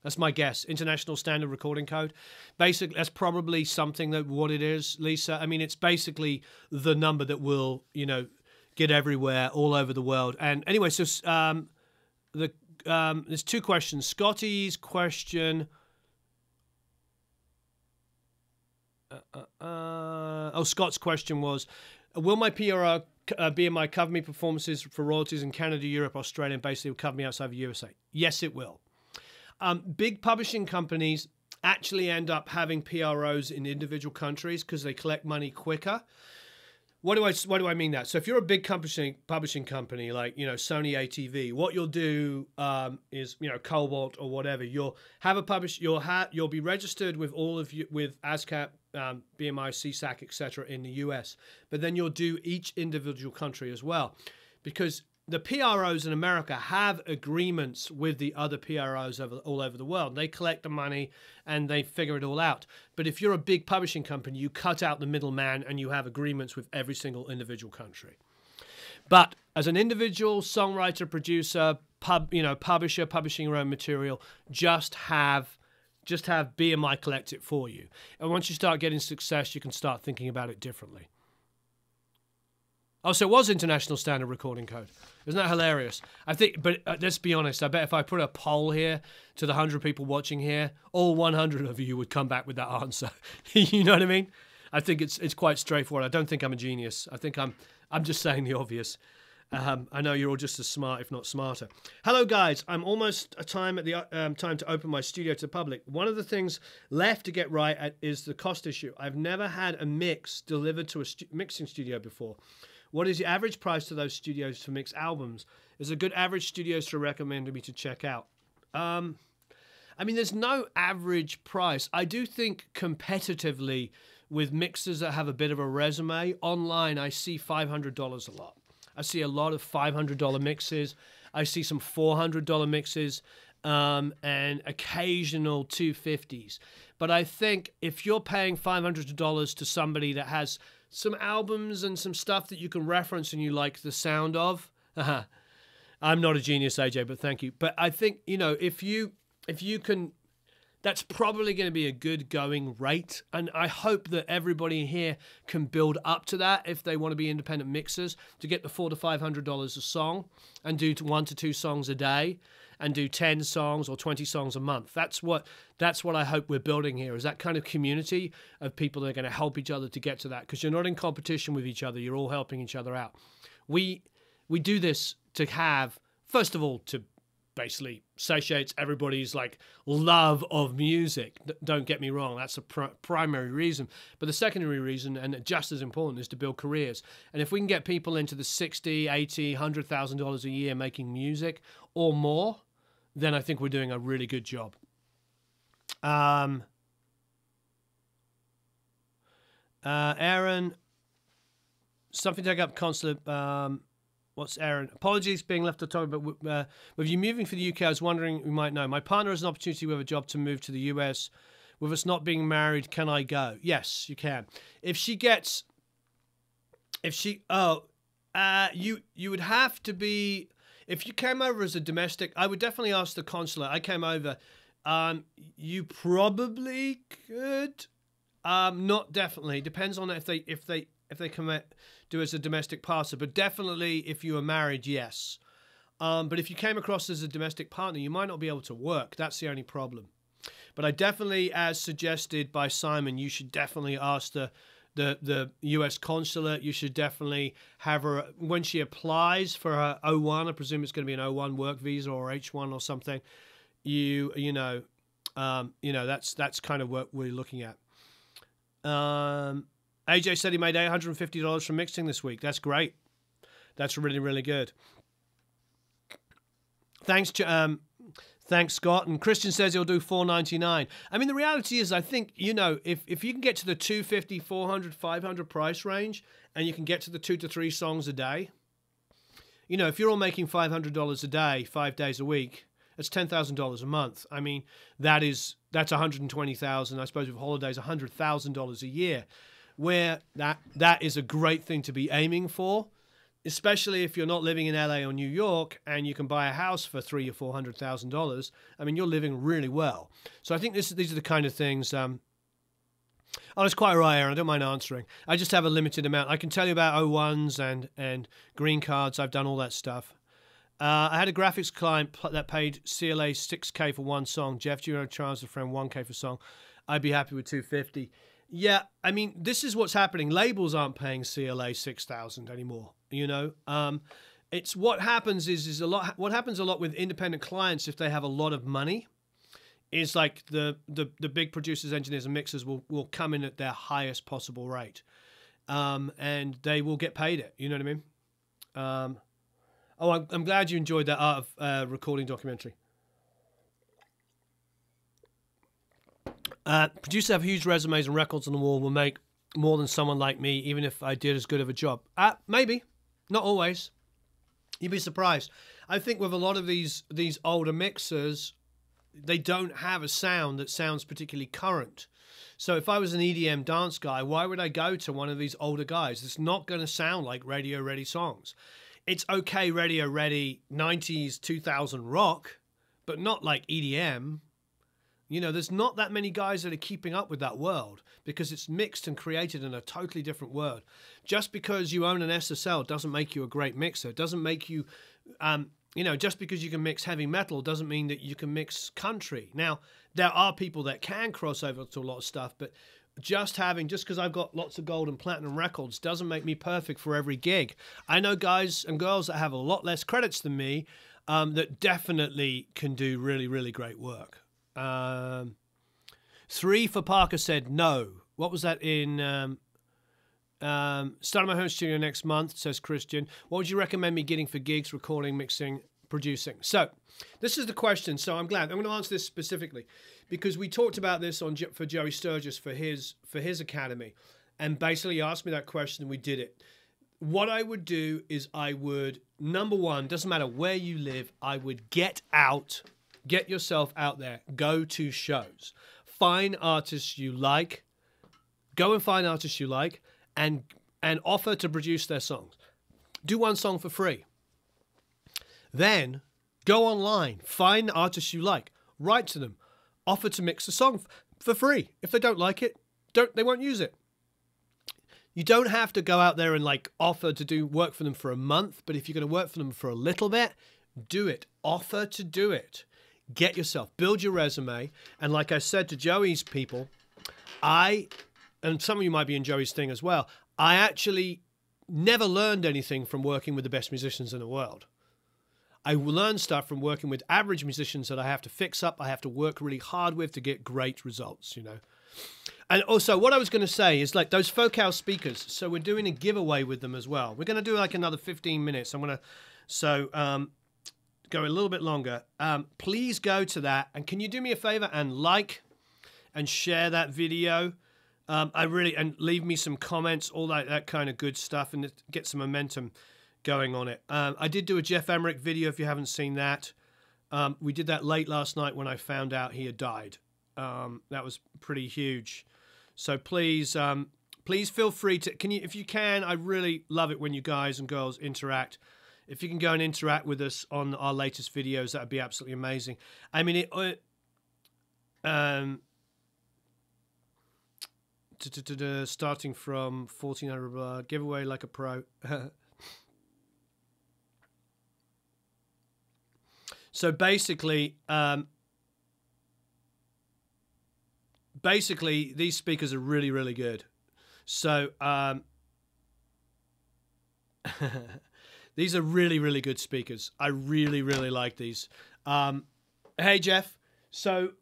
That's my guess. International Standard Recording Code. Basically, that's probably something that what it is, Lisa. I mean, it's basically the number that will, you know, get everywhere, all over the world. And anyway, so there's two questions. Scotty's question. Scott's question was, will my PRO BMI cover me performances for royalties in Canada, Europe, Australia, and basically will cover me outside of the USA? Yes, it will. Big publishing companies actually end up having PROs in individual countries because they collect money quicker. What do I mean that? So if you're a big publishing company like, you know, Sony ATV, what you'll do is, you know, Cobalt or whatever, you'll have a you'll be registered with all of you with ASCAP, BMI, CSAC, etc. in the US, but then you'll do each individual country as well, because the PROs in America have agreements with the other PROs all over the world. They collect the money and they figure it all out. But if you're a big publishing company, you cut out the middleman and you have agreements with every single individual country. But as an individual songwriter, producer, publisher, publishing your own material, just have BMI collect it for you. And once you start getting success, you can start thinking about it differently. Oh, so it was International Standard Recording Code. Isn't that hilarious? I think, but let's be honest, I bet if I put a poll here to the 100 people watching here, all 100 of you would come back with that answer. You know what I mean? I think it's quite straightforward. I don't think I'm a genius. I think I'm just saying the obvious. I know you're all just as smart, if not smarter. Hello, guys. I'm almost time to open my studio to the public. One of the things left to get right is the cost issue. I've never had a mix delivered to a mixing studio before. What is the average price to those studios to mix albums? Is a good average studios to recommend me to check out? I mean, there's no average price. I do think competitively with mixers that have a bit of a resume, online I see $500 a lot. I see a lot of $500 mixes. I see some $400 mixes and occasional $250s. But I think if you're paying $500 to somebody that has some albums and some stuff that you can reference and you like the sound of, I'm not a genius, AJ, but thank you. But I think, you know, if you can, that's probably going to be a good going rate. And I hope that everybody here can build up to that if they want to be independent mixers, to get the $400 to $500 a song and do 1 to 2 songs a day and do 10 songs or 20 songs a month. That's what I hope we're building here, is that kind of community of people that are going to help each other to get to that, because you're not in competition with each other. You're all helping each other out. We do this to have, first of all, to basically satiates everybody's like love of music. Don't get me wrong, that's a primary reason. But the secondary reason, and just as important, is to build careers. And if we can get people into the $60,000, $80,000, $100,000 a year making music or more, then I think we're doing a really good job. Aaron, something to take up consulate. What's Aaron? Apologies being left to talk, but with you moving for the UK, I was wondering, you might know. My partner has an opportunity with a job to move to the US. With us not being married, can I go? Yes, you can. You would have to be, if you came over as a domestic, I would definitely ask the consulate. I came over. You probably could. Not definitely. Depends on if they do as a domestic passer, but definitely if you were married, yes. But if you came across as a domestic partner, you might not be able to work. That's the only problem. But I definitely, as suggested by Simon, you should definitely ask the U.S. consulate. You should definitely have her, when she applies for her O1, I presume it's going to be an O1 work visa or H1 or something. That's kind of what we're looking at. AJ said he made $850 from mixing this week. That's great. That's really, really good. Thanks, Scott. And Christian says he'll do $499. I mean, the reality is, I think, if you can get to the $250, $400, $500 price range, and you can get to the 2 to 3 songs a day, if you're all making $500 a day, 5 days a week, that's $10,000 a month. I mean, that's $120,000. I suppose with holidays, $100,000 a year. Where that is a great thing to be aiming for, especially if you're not living in LA or New York and you can buy a house for $300,000 or $400,000. I mean, you're living really well. So I think these are the kind of things. It's quite right, Aaron. I don't mind answering. I just have a limited amount. I can tell you about O1s and green cards. I've done all that stuff. I had a graphics client that paid CLA $6K for one song. Jeff, do you want to charge a friend $1K for a song? I'd be happy with $250. Yeah, I mean, this is what's happening. Labels aren't paying CLA $6,000 anymore. It's what happens is a lot. What happens a lot with independent clients, if they have a lot of money, is like the big producers, engineers, and mixers will come in at their highest possible rate, and they will get paid it. You know what I mean? I'm glad you enjoyed that Art of Recording documentary. Producers have huge resumes and records on the wall will make more than someone like me, even if I did as good of a job. Maybe. Not always. You'd be surprised. I think with a lot of these older mixers, they don't have a sound that sounds particularly current. So if I was an EDM dance guy, why would I go to one of these older guys? It's not going to sound like radio-ready songs. It's okay radio-ready 90s, 2000 rock, but not like EDM. There's not that many guys that are keeping up with that world because it's mixed and created in a totally different world. Just because you own an SSL doesn't make you a great mixer. It doesn't make you, just because you can mix heavy metal doesn't mean that you can mix country. Now, there are people that can cross over to a lot of stuff, but just because I've got lots of gold and platinum records doesn't make me perfect for every gig. I know guys and girls that have a lot less credits than me that definitely can do really, really great work. 3 for Parker said no. What was that in? Starting my home studio next month, says Christian. What would you recommend me getting for gigs, recording, mixing, producing? So this is the question. So I'm glad. I'm going to answer this specifically because we talked about this for Joey Sturgis for his academy, and basically asked me that question and we did it. What I would do is I would, number one, doesn't matter where you live, I would get out. Get yourself out there. Go to shows. Find artists you like. Go and find artists you like and offer to produce their songs. Do one song for free. Then go online. Find artists you like. Write to them. Offer to mix a song for free. If they don't like it, they won't use it. You don't have to go out there and offer to do work for them for a month, but if you're going to work for them for a little bit, do it. Offer to do it. Get yourself, build your resume. And like I said to Joey's people, and some of you might be in Joey's thing as well, I actually never learned anything from working with the best musicians in the world. I learn stuff from working with average musicians that I have to fix up, I have to work really hard with to get great results, you know. And also, what I was going to say is like those Focal speakers. So we're doing a giveaway with them as well. We're going to do like another 15 minutes. I'm going to, go a little bit longer. Please go to that. And can you do me a favor and like and share that video? And leave me some comments, all that kind of good stuff, and get some momentum going on it. I did do a Geoff Emerick video if you haven't seen that. We did that late last night when I found out he had died. That was pretty huge. So please, please feel free to, if you can, I really love it when you guys and girls interact. If you can go and interact with us on our latest videos, that would be absolutely amazing. I mean, starting from 1400 giveaway like a pro. So basically, these speakers are really, really good. So these are really, really good speakers. I really, really like these. Hey, Jeff. So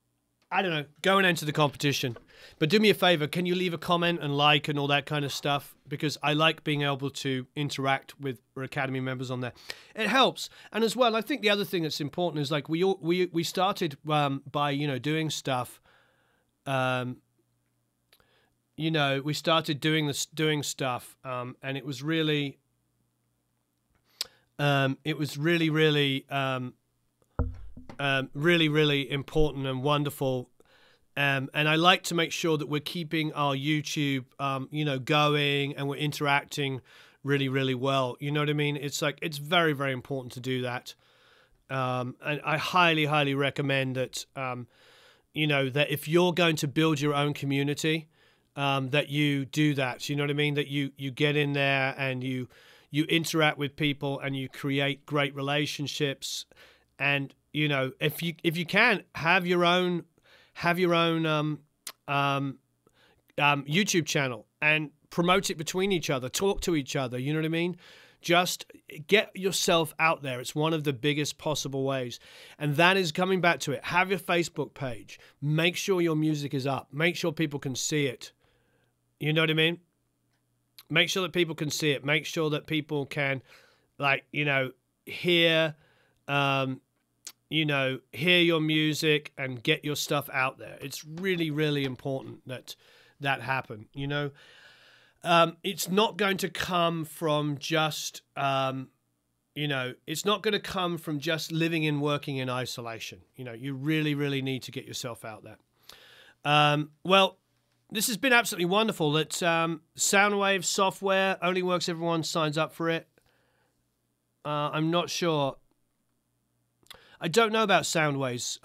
I don't know, go and enter the competition. But do me a favor, can you leave a comment and like and all that kind of stuff? Because I like being able to interact with our Academy members on there. It helps. And as well, I think the other thing that's important is like we started by, you know, doing stuff. You know, we started doing stuff, and it was really, really, really important and wonderful. And I like to make sure that we're keeping our YouTube, you know, going, and we're interacting really, really well. You know what I mean? It's like, it's very, very important to do that. And I highly, highly recommend that, you know, that if you're going to build your own community, that you do that. You know what I mean? That you get in there and you interact with people and you create great relationships. And, you know, if you can have your own YouTube channel and promote it between each other, talk to each other, you know what I mean? Just get yourself out there. It's one of the biggest possible ways. And that is coming back to it. Have your Facebook page. Make sure your music is up. Make sure people can see it. You know what I mean? Make sure that people can see it. Make sure that people can, like, you know, hear your music and get your stuff out there. It's really, really important that happen, you know. It's not going to come from just, you know, it's not going to come from just living and working in isolation. You know, you really, really need to get yourself out there. Well, this has been absolutely wonderful. That Soundwave software only works if everyone signs up for it. I'm not sure. I don't know about Soundwaves.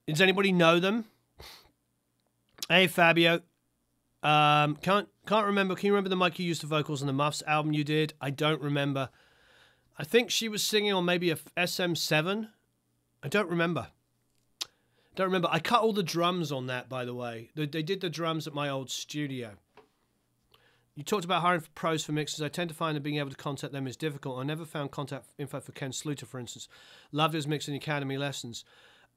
Does anybody know them? Hey, Fabio. Can't remember. Can you remember the mic you used for vocals on the Muffs album you did? I don't remember. I think she was singing on maybe a SM7. I don't remember. I cut all the drums on that, by the way. They did the drums at my old studio. You talked about hiring for pros for mixers. I tend to find that being able to contact them is difficult. I never found contact info for Ken Sluter, for instance. Loved his mixing academy lessons.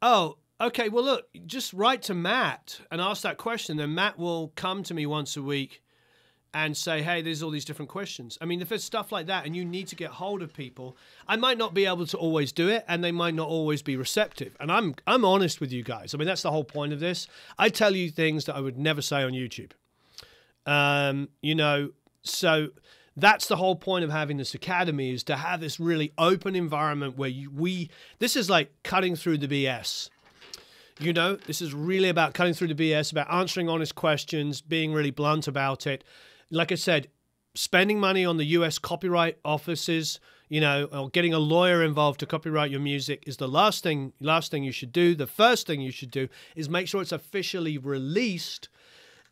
Oh, okay. Well, look, just write to Matt and ask that question. Then Matt will come to me once a week and say, hey, there's all these different questions. I mean, if there's stuff like that and you need to get hold of people, I might not be able to always do it, and they might not always be receptive. And I'm honest with you guys. I mean, that's the whole point of this. I tell you things that I would never say on YouTube. You know, so that's the whole point of having this academy, is to have this really open environment where this is like cutting through the BS. You know, this is really about cutting through the BS, about answering honest questions, being really blunt about it. Like I said, spending money on the US copyright offices, you know, or getting a lawyer involved to copyright your music is the last thing you should do. The first thing you should do is make sure it's officially released,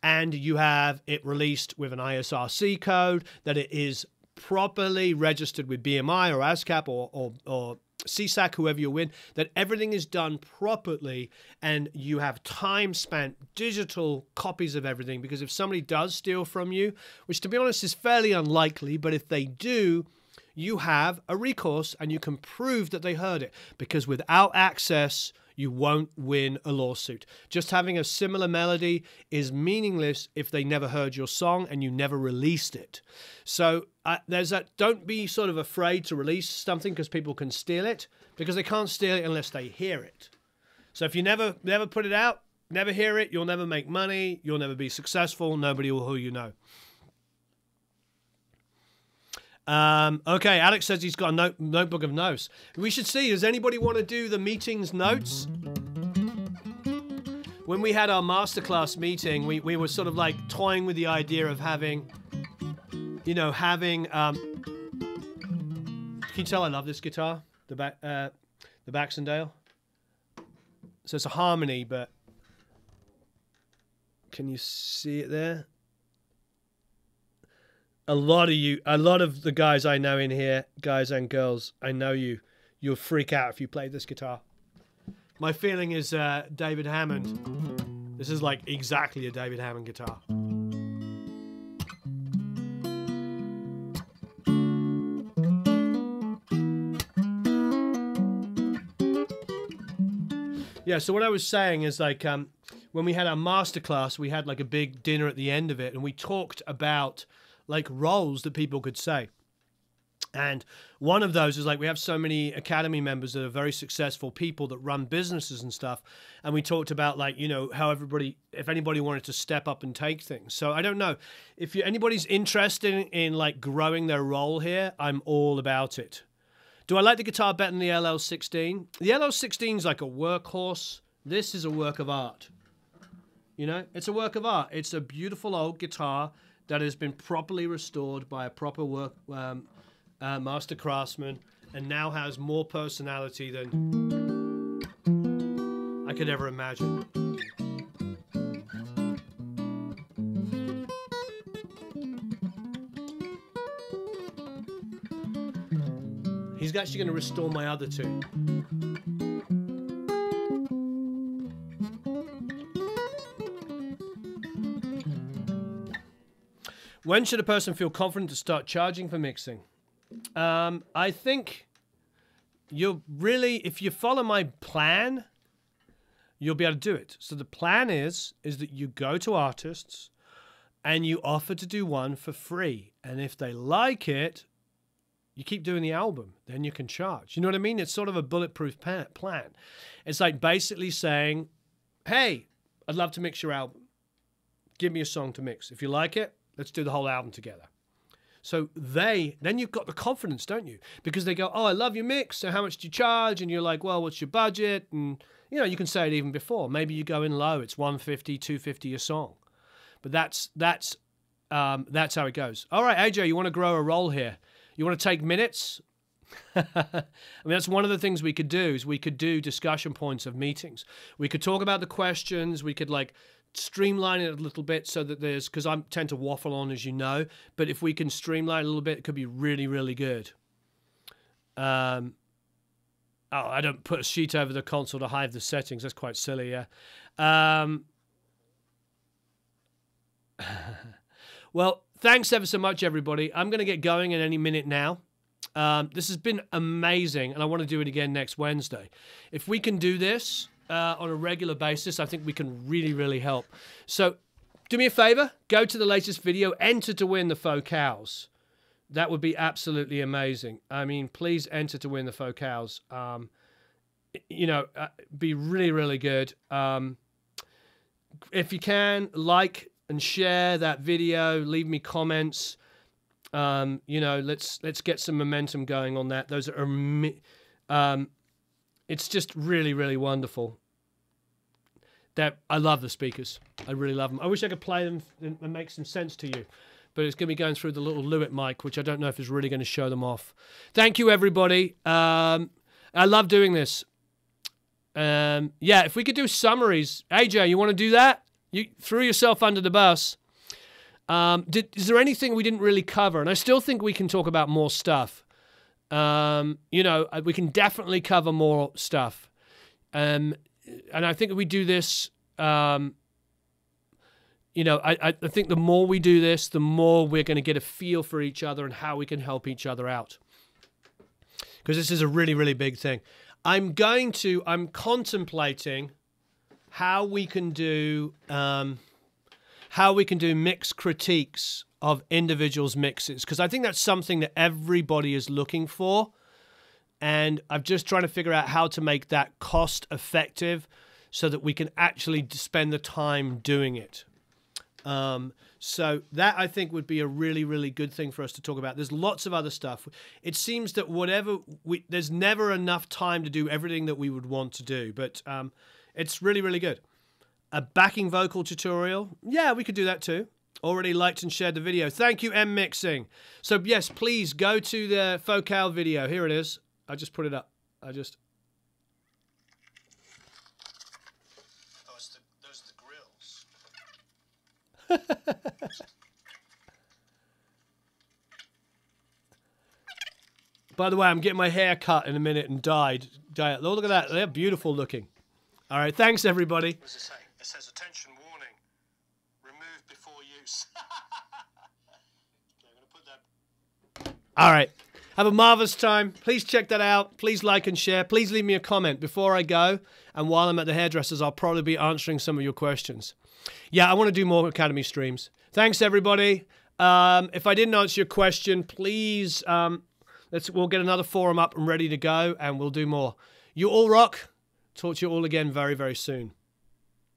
and you have it released with an ISRC code, that it is properly registered with BMI or ASCAP or CSAC, whoever you win, that everything is done properly, and you have time spent, digital copies of everything. Because if somebody does steal from you, which to be honest is fairly unlikely, but if they do, you have a recourse and you can prove that they heard it, because without access, you won't win a lawsuit. Just having a similar melody is meaningless if they never heard your song and you never released it. So there's that. Don't be sort of afraid to release something because people can steal it, because they can't steal it unless they hear it. So if you never put it out, never hear it, you'll never make money, you'll never be successful, nobody will who you know. Okay, Alex says he's got a notebook of notes. We should see, does anybody want to do the meeting's notes? When we had our masterclass meeting, we were sort of like toying with the idea of having, you know, can you tell I love this guitar? The Baxendale? So it's a harmony, but can you see it there? A lot of the guys I know in here, guys and girls, I know you'll freak out if you play this guitar. My feeling is David Hammond. This is like exactly a David Hammond guitar. Yeah, so what I was saying is like when we had our masterclass, we had like a big dinner at the end of it, and we talked about like roles that people could say. And one of those is like we have so many Academy members that are very successful people that run businesses and stuff. And we talked about like, you know, how if anybody wanted to step up and take things. So I don't know if anybody's interested in like growing their role here, I'm all about it. Do I like the guitar better than the LL16? The LL16 is like a workhorse. This is a work of art. You know, it's a work of art. It's a beautiful old guitar that has been properly restored by a proper master craftsman, and now has more personality than I could ever imagine. He's actually going to restore my other two. When should a person feel confident to start charging for mixing? I think if you follow my plan, you'll be able to do it. So the plan is that you go to artists and you offer to do one for free. And if they like it, you keep doing the album, then you can charge. You know what I mean? It's sort of a bulletproof plan. It's like basically saying, hey, I'd love to mix your album. Give me a song to mix. If you like it, let's do the whole album together. So then you've got the confidence, don't you? Because they go, oh, I love your mix. So how much do you charge? And you're like, well, what's your budget? And, you know, you can say it even before. Maybe you go in low. It's $150, $250 a song. But that's how it goes. All right, AJ, you want to grow a role here? You want to take minutes? I mean, that's one of the things we could do is we could do discussion points of meetings. We could talk about the questions. We could like streamline it a little bit so that because I tend to waffle on, as you know, but if we can streamline a little bit, it could be really, really good. I don't put a sheet over the console to hide the settings. That's quite silly, yeah. Well, thanks ever so much, everybody. I'm going to get going in any minute now. This has been amazing, and I want to do it again next Wednesday. If we can do this on a regular basis, I think we can really, really help. So do me a favor, go to the latest video, enter to win the faux cows. That would be absolutely amazing. I mean, please enter to win the faux cows. You know, be really, really good. If you can, like and share that video, leave me comments. You know, let's get some momentum going on that. Those are it's just really, really wonderful. That I love the speakers. I really love them. I wish I could play them and make some sense to you, but it's going to be going through the little Lewitt mic, which I don't know if is really going to show them off. Thank you, everybody. I love doing this. Yeah, if we could do summaries, AJ, you want to do that? You threw yourself under the bus. Is there anything we didn't really cover? And I still think we can talk about more stuff. You know, we can definitely cover more stuff. And I think if we do this, you know, I think the more we do this, the more we're going to get a feel for each other and how we can help each other out. because this is a really, really big thing. I'm contemplating how we can do mix critiques of individuals' mixes, because I think that's something that everybody is looking for, and I'm just trying to figure out how to make that cost effective so that we can actually spend the time doing it. So that, I think, would be a really, really good thing for us to talk about. There's lots of other stuff. It seems that there's never enough time to do everything that we would want to do, but it's really, really good. A backing vocal tutorial, yeah, we could do that too. Already liked and shared the video. Thank you, M Mixing. So yes, please go to the Focal video. Here it is. I just put it up. Those are the grills. By the way, I'm getting my hair cut in a minute and dyed. Oh, look at that. They're beautiful looking. All right, thanks, everybody. What does it say? It says, attention, warning. Remove before use. Okay, I'm going to put that... All right. Have a marvelous time. Please check that out. Please like and share. Please leave me a comment before I go. And while I'm at the hairdressers, I'll probably be answering some of your questions. Yeah, I want to do more Academy streams. Thanks, everybody. If I didn't answer your question, please, we'll get another forum up and ready to go, and we'll do more. You all rock. Talk to you all again very, very soon.